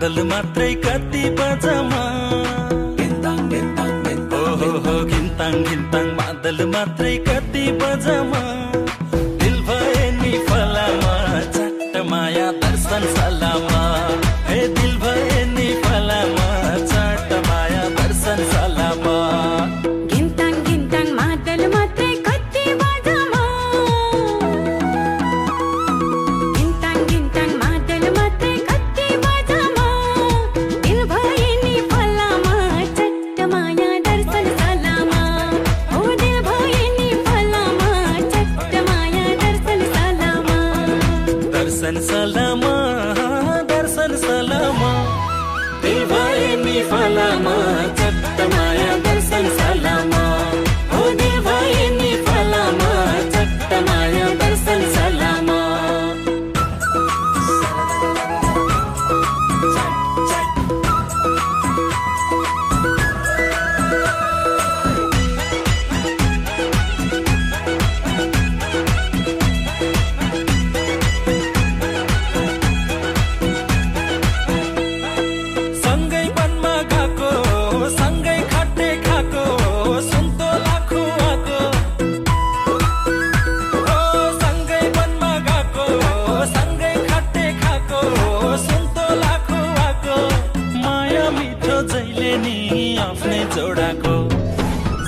बादल मात्रै कति बजामा ओहो घिन्ताङ घिन्ताङ बादल मात्रै कति बजामा दिल भए नि फलामा चट्ट माया दर्शन सलामा हे दिल भए नि फलामा चट्ट माया दर्शन सलामा गिन्ताङ गिन्ताङ मादल मात्रै कति बजामा गिन्ताङ गिन्ताङ मादल मात्रै कति बजामा दिल भए नि फलामा चट्ट माया दर्शन सलामा हो दिल भए नि फलामा चट्ट माया दर्शन सलामा दर्शन सलामा दर्शन सलामा दिल भए नि फलामा चट्ट माया दर्शन सलामा हो दिल भए नि फलामा चट्ट माया दर्शन सलामा सँगै वनमा गएको सँगै खट्टे खाएको सुन्तोला खुवाएको ओ सँगै वनमा गएको सँगै खट्टे खाएको सुन्तोला खुवाएको माया मिठो जहिले नि आफ्नै जोडाको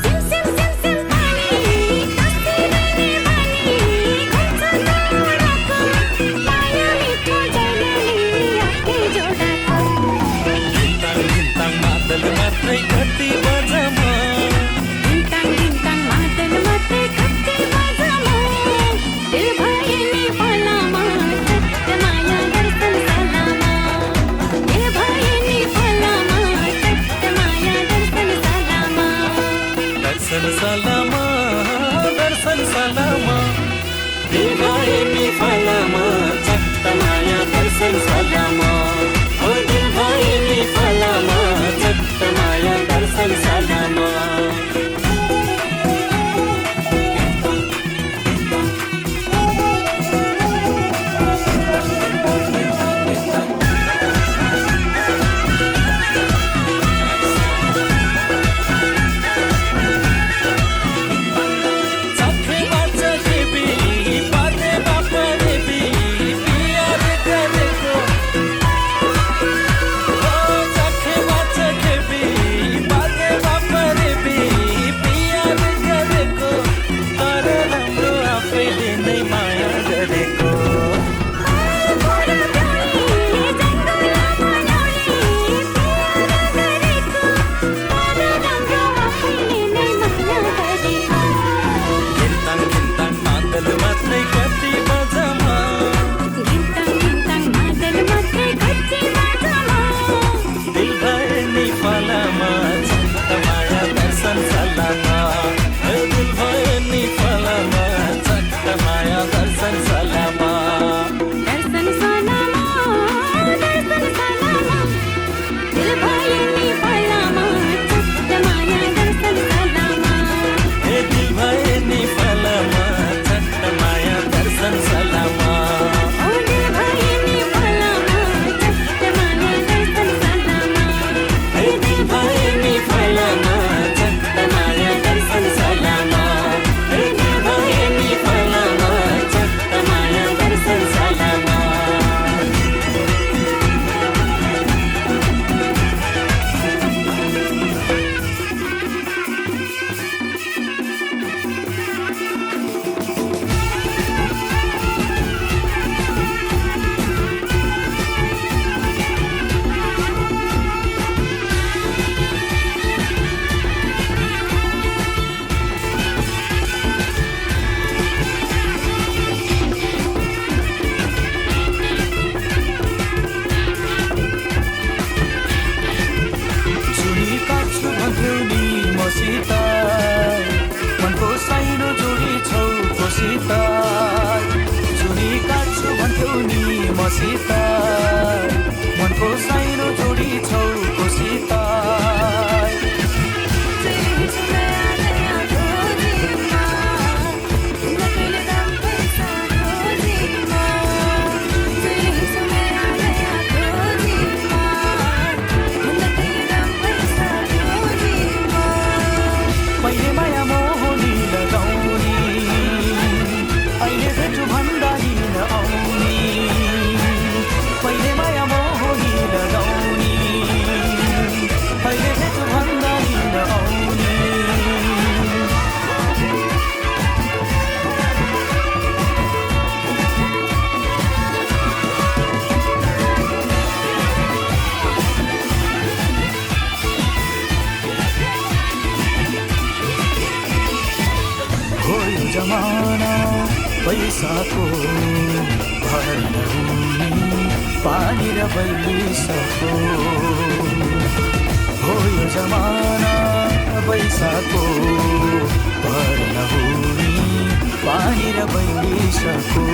सिम सिम सिम सिम पानी कति रैने बानी घुम्छ जोडाको माया मिठो जहिले नि आफ्नै जोडाको घिन्ताङ घिन्ताङ बादल मात्रै कति बजामा गिन्ताङ गिन्ताङ मादल मात्रै कति बजामा दिल भए नि फलामा चट्ट माया दर्शन सलामा दिल भए नि फलामा चट्ट माया दर्शन सलामा दर्शन सलामा दर्शन सलामा दिल भए नि फलामा चट्ट माया दर्शन सलामा हो दिल भए नि फलामा चट्ट माया दर्शन सलामा चक्रे बाचा देवी बाजे बापा देवी प्यार गरेको वर्षाको भर नहुने पानी र बैसको हो यो जमाना बैसाको भर नहुने पानी र बैसको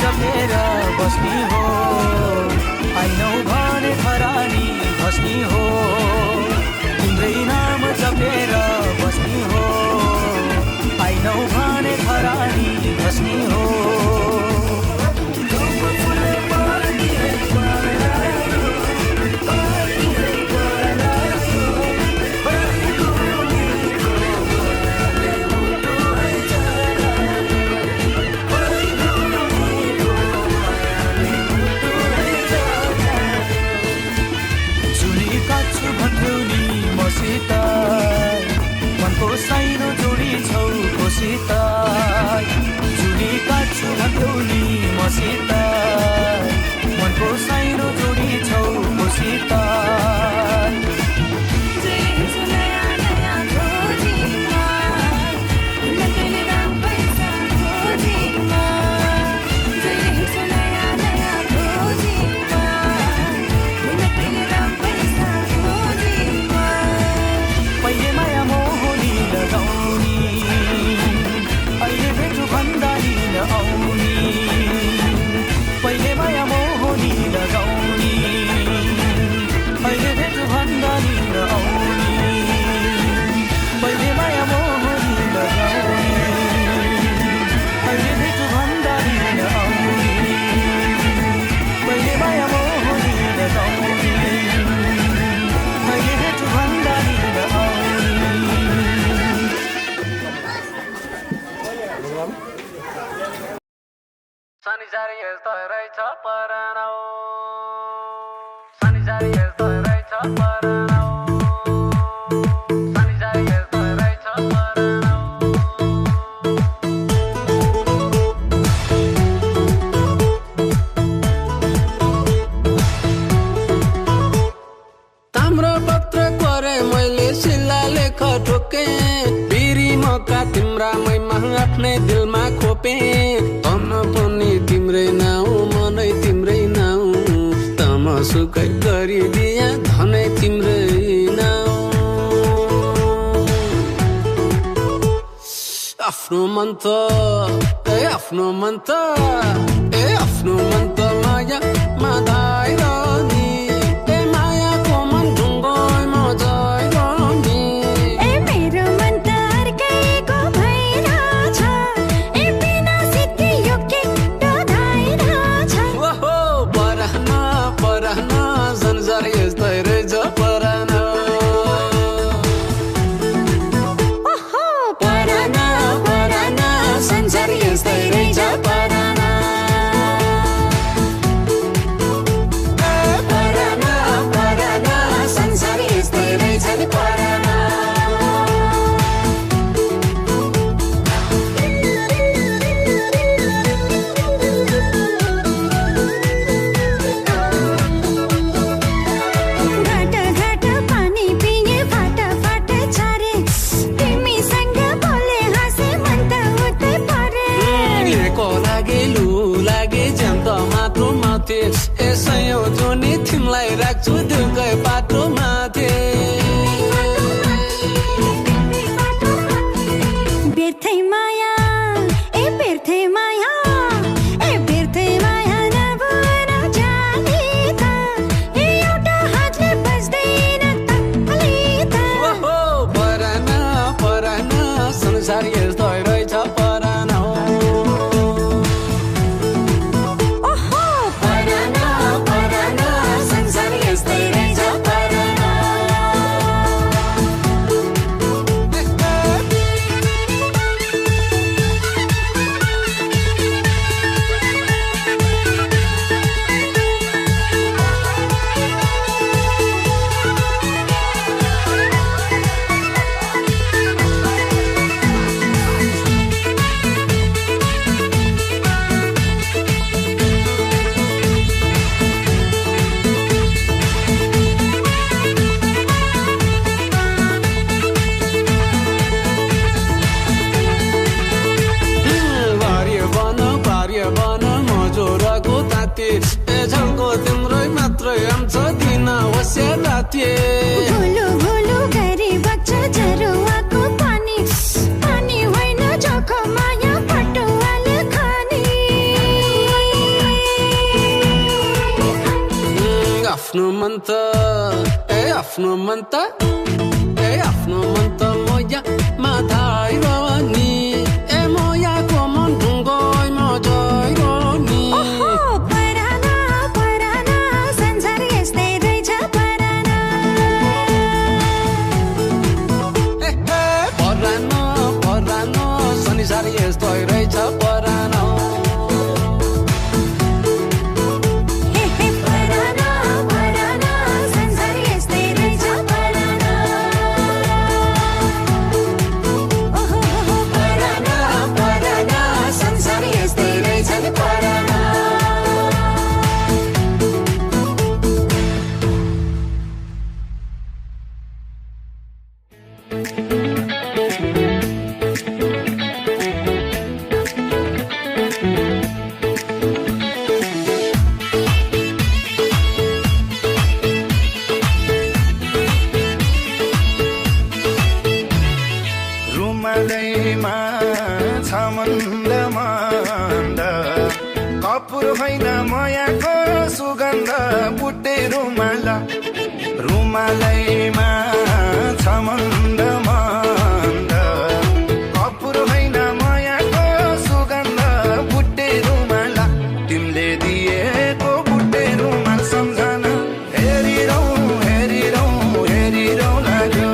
जपेर बस्ने हो आइनौ भने खरानी बस्ने हो तिम्रै नाम जपेर बस्ने हो आइनौ भने खरानी बस्ने हो मनको साइनो जोडी छौ कोसित जुली काछु भक्यौली मसित मनको साइनो जोडी छौ कोसित पहिले माया मोहनी लगाउने अहिले भेट भन्दा नि आउने पहिले माया मोहनी लगाउने अहिले भेट भन्दा नि आउने पहिले माया मोहनी लगाउने अहिले भेट भन्दा नि आउने Sunny Daddy is the right top, but I know. Sunny Daddy is the right top, but I know. Sunny Daddy is the right top, but I know. ताम्रो पत्र करे मैले सिला लेख ठोके बिरी मका तिम्रा मैमा आफ्नै दिलमा खोपे तन पनि तिम्रै नाउ मनै तिम्रै नाउ तमसुकै गरिदिया धनै तिम्रै नाउ आफ्नो मन त आफ्नो मन त आफ्नो मन त माया माधाइ रहने घाटे घुलु घुलु गरी बच्चा जरुवाको पानी पानी होइन जोखो माया पटुवाले खानी आफ्नो मन त आफ्नो मन त आफ्नो मन त मोया माथाइ रनी मोयाको मन ढुङ्गोइ मजै रनी पराना पराना संसार यस्तै रहेछ पराना परानो परानो संसार यस्तै रहेछ परानो पराना पराना संसार यस्तै रहेछ पराना पराना पराना संसार यस्तै रहेछ पराना रुमालैमा छ मन्द मन्द कपुर होइन मायाको सुगन्ध बुट्टे रुमाल रुमालैमा छ मन्द मन्द कपुर होइन मायाको सुगन्ध बुट्टे रुमाल तिमीले दिएको बुट्टे रुमाल सम्झना हेरिरौँ हेरिरौँ हेरिरौँ लाग्यो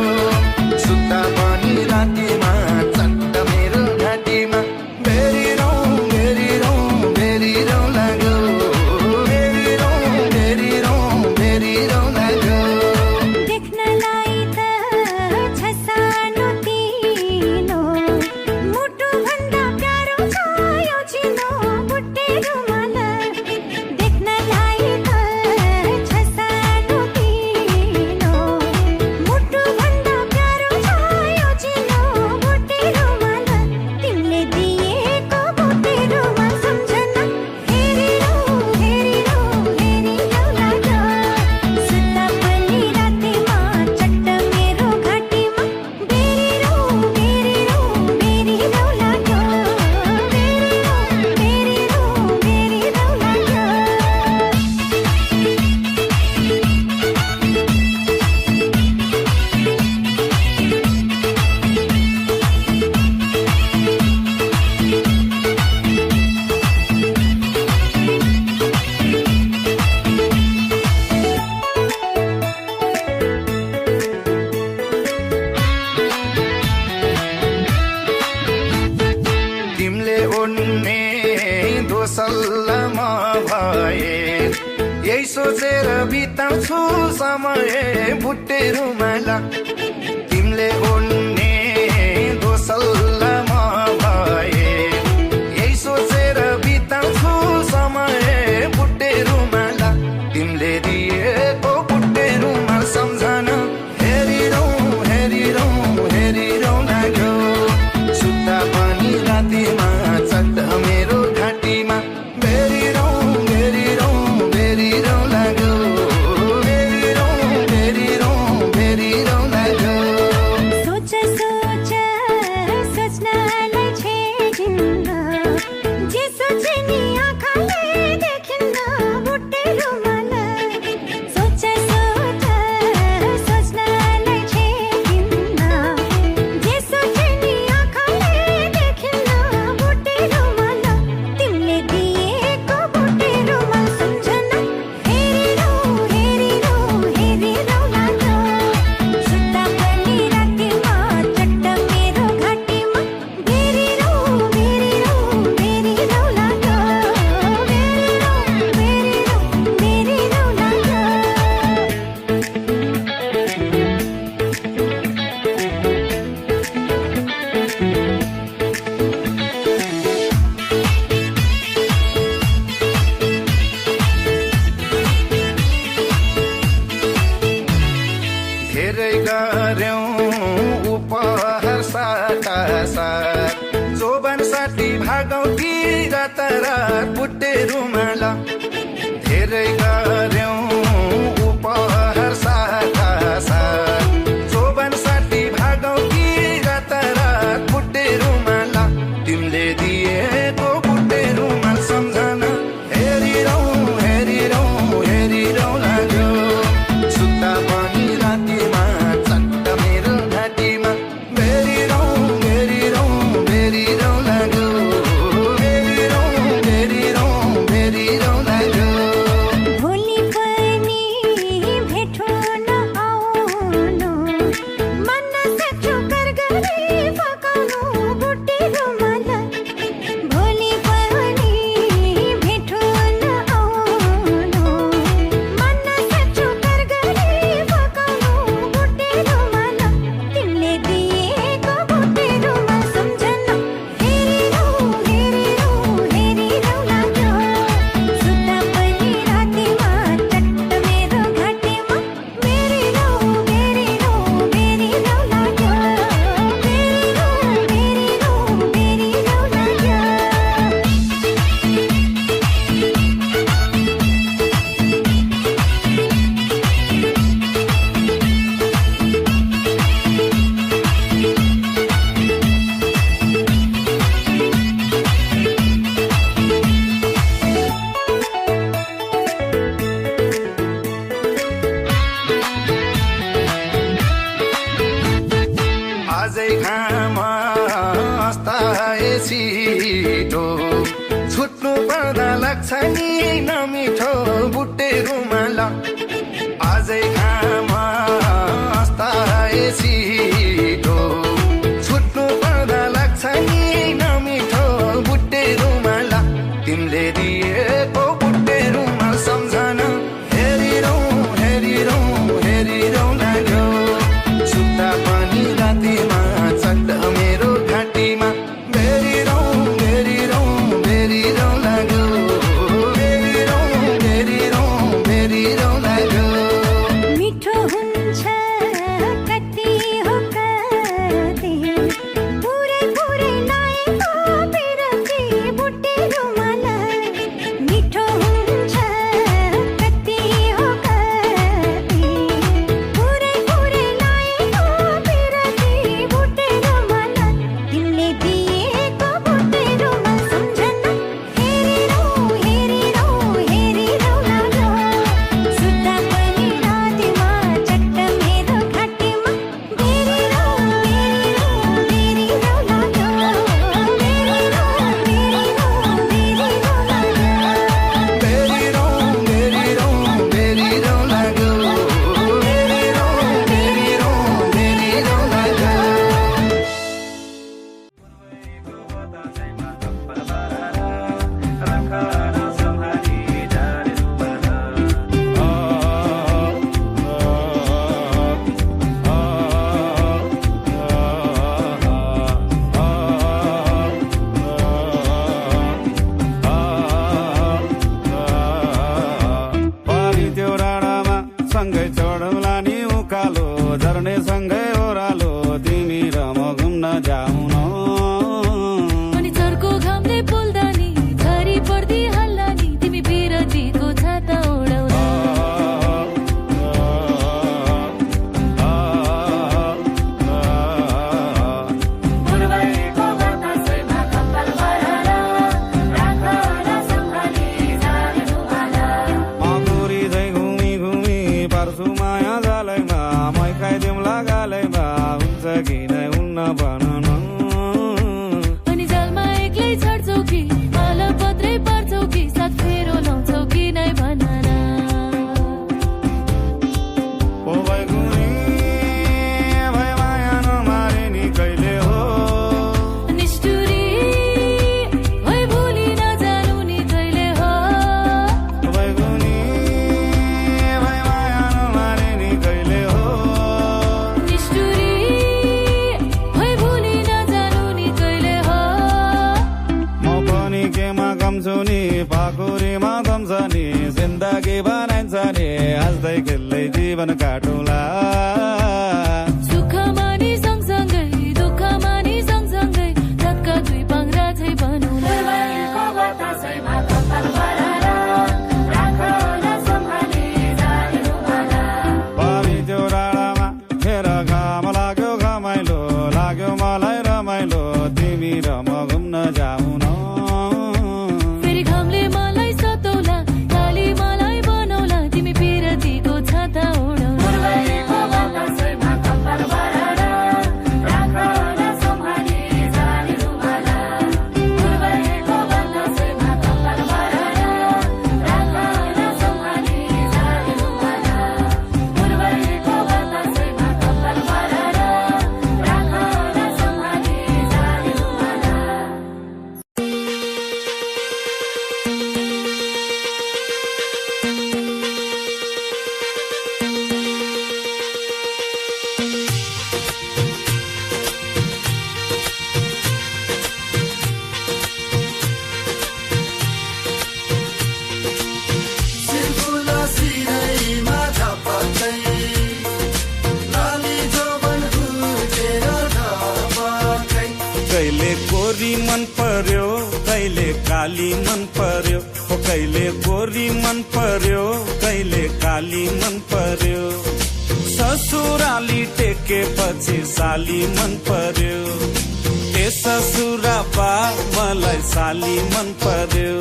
सुत्ता पनि रातिमा चट्ट मेरो घाँटीमा बेरिरौँ बेरिरौँ बेरिरौँ लाग्यो बेरिरौँ बेरिरौँ बेरिरौँ लाग्यो देख्नलाई त छ सानो तिनो मुटुभन्दा प्यारो छ यो चिनो बुट्टे रुमाल देख्नलाई त छ सानो तिनो मुटुभन्दा प्यारो छ यो चिनो बुट्टे रुमाल तिमीले दिएको बुट्टे रुमाल सम्झना हेरिरौँ हेरिरौँ हेरिरौँ लाग्यो सुत्ता पनि रातिमा चट्ट मेरो घाँटीमा बेरिरौँ बेरिरौँ बेरिरौँ लाग्यो बेरिरौँ बेरिरौँ बेरिरौँ लाग्यो तिमीले उड्ने दोसल्लामा भए यही सोचेर बिताउँछु समय बुट्टे रुमाल तिमीले उड्ने दोसल्लामा भए यही सोचेर बिताउँछु समय बुट्टे रुमाल तिमीले दिएको बुट्टे रुमाल सम्झना हेरिरौँ हेरिरौँ हेरिरौँ लाग्यो सुत्ता पनि रातिमा चट्ट मेरो घाँटीमा बेरिरौँ बेरिरौँ बेरिरौँ लाग्यो बेरिरौँ बेरिरौँ बेरिरौँ लाग्यो सोच सोच सोच्नलाई छेकिन्न जे सोचे नि आँखाले देखिन्न बुट्टे रुमाल सँगै चढौला नि उकालो झर्ने सँगै ओह्रालो तिमी र म घुम्न जाउँ न अनि चर्को घामले पोल्दा नि झरी पर्दी हल्ला नि तिमी बिरतीको छाता ओढाउला अनि जलमा एक्लै छड्छौ कि माला पत्रै पर्छौ कि साथ फेरो लाउँछौ कि नै भन न ओ बैगुनी भए माया नमारे नि कहिले हो निष्ठुरी भए भुली नजानु नि कहिले हो बैगुनी भए माया नमारे नि कहिले हो निष्ठुरी भए भुली नजानु नि कहिले हो म पनि केमा कम छु नि पाखुरीमा दम छ नि जिन्दगी बनाइन्छ नि हाँस्दै खेल्दै जीवन काटौँला सुखमा नि सँगसँगै दुःखमा नि सँगसँगै धक्का दुई पाङ्रा झै बनौला पानी त्यो डाँडामा फेर घाम लाग्यो घमाइलो लाग्यो मलाई रमाइलो तिमी र म घुम्न जाउँ न फेरि घामले मलाई सताउला काली मलाई बनाउला तिमी बिरतीको छाता ओढाउला कहिले गोरी मन पर्यो कहिले काली मन पर्यो हो कहिले गोरी मन पर्यो कहिले काली मन पर्यो ससुराली टेकेपछि साली मन पर्यो ए ससुरा बा मलाई साली मन पर्यो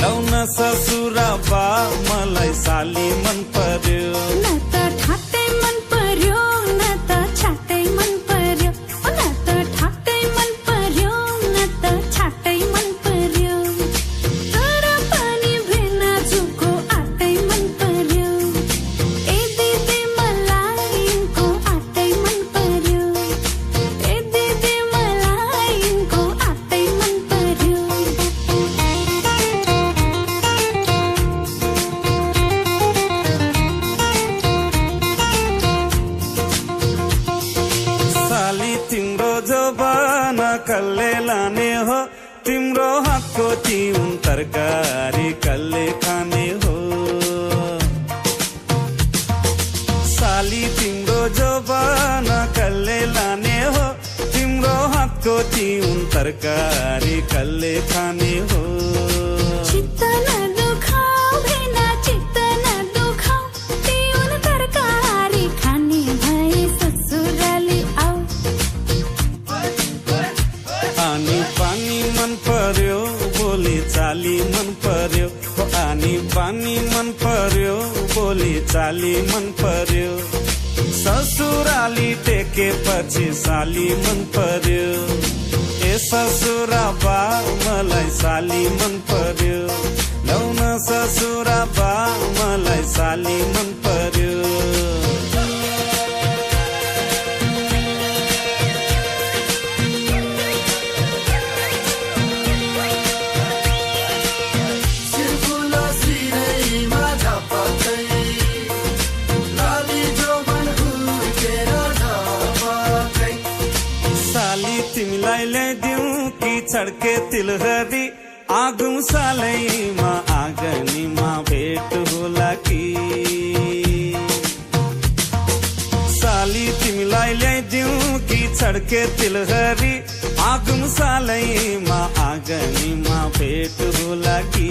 लौन ससुरा बा मलाई साली मन पर्यो न त ठाट्टै मन पर्यो न त छाट्टै मन पर्यो न त ठाट्टै मन पर्यो न त छाट्टै मन पर्यो तर पनि भेना जुको आटै मन पर्यो ए दिदी मलाई यिनको आटै मन पर्यो ए दिदी मलाई यिनको आटै मन पर्यो साली तिम्रो जबान कसले लाने हो तिम्रो हातको तिउन तरकारी कसले खाने हो साली तिम्रो जबान कसले लाने हो तिम्रो हातको तिउन तरकारी कसले खाने हो चित्त नदुखाऊ भेना चित्त नदुखाऊ तिउन तरकारी खाने भए ससुराली आऊ आनी पानी मन पर्यो बोली चाली मन पर्यो हो आनी पानी मन पर्यो बोली चाली मन पर्यो ससुराली टेकेपछि साली मन पर्यो ए ससुरा बा मलाई साली मन पर्यो लौन ससुरा बा मलाई साली मन पर्यो तिमीलाई ल्याइदिउँ कि छड्के तिलहरी आगुम सालैमा आगनीमा भेट होला कि के तिलहरी आगम सालैमा आगनीमा भेट होला कि